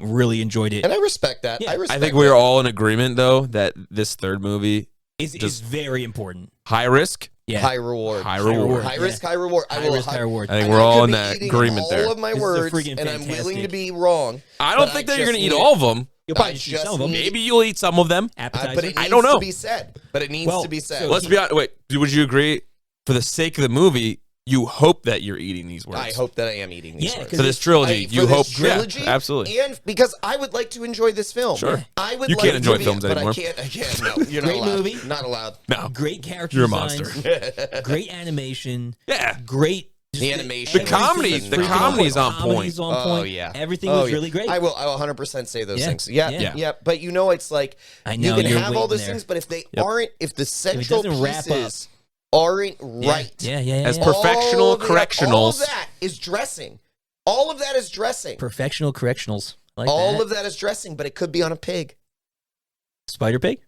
Really enjoyed it. And I respect that. Yeah. I think we're all in agreement, though, that this third movie, Is very important. high risk, Yeah. high reward. high reward. High risk, high reward. High risk, high reward. I think we're all could in be that eating agreement there. all of my This is a words, freaking and I'm willing to fantastic- be wrong. I don't but think I that you're just going to eat need- all of them. You'll probably I just eat just some of them. need- Maybe you'll eat some of them. Appetizer. But it I needs don't know. to be said. But it needs Well, to be said. so Let's be honest. Wait, would you agree? For the sake of the movie, you hope that you're eating these words. I hope that I am eating these Yeah, words. For this trilogy, For you this hope. trilogy, Yeah, absolutely. and because I would like to enjoy this film. Sure. I would. You like can't enjoy to be, films but anymore. I can't. No, you're not Great allowed. movie. Not allowed. No. Great character You're a designs, monster. great animation, Yeah. great. The just animation. The comedy- everything the was freaking comedy's on Comedy's point. on point. Oh yeah, Everything was really great. I will 100% say those Yeah. things. Yeah, Yeah. yeah, But you know, it's like I know, you can you're have all waiting those there. things, but if they Yep. aren't, if the central doesn't wrap pieces aren't right, Yeah. As yeah. perfectional all of correctionals. that is dressing. All of that is dressing. Perfectional correctionals. I like All that. of that is dressing, but it could be on a pig. Spider Pig.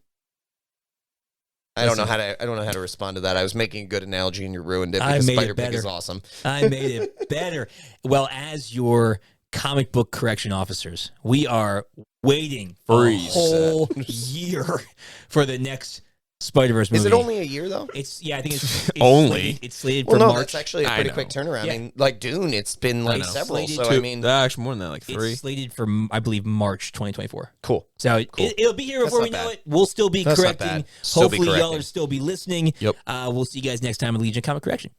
I don't know how to respond to that. I was making a good analogy and you ruined it I because made it Spider Pig better. is awesome. I made it better. Well, as your comic book correction officers, we are waiting Freeze. a whole year for the next Spider-Verse movie. Is it only a year though? I think it's only. It's slated for no, March. that's actually a pretty quick turnaround. Yeah. I mean, like Dune, it's been like several. So I mean, actually more than that, like 3. It's slated for I believe March 2024. Cool. So it'll be here before we know it. We'll still be correcting. Hopefully, y'all are still be listening. Yep. We'll see you guys next time on Legion Comic Correction.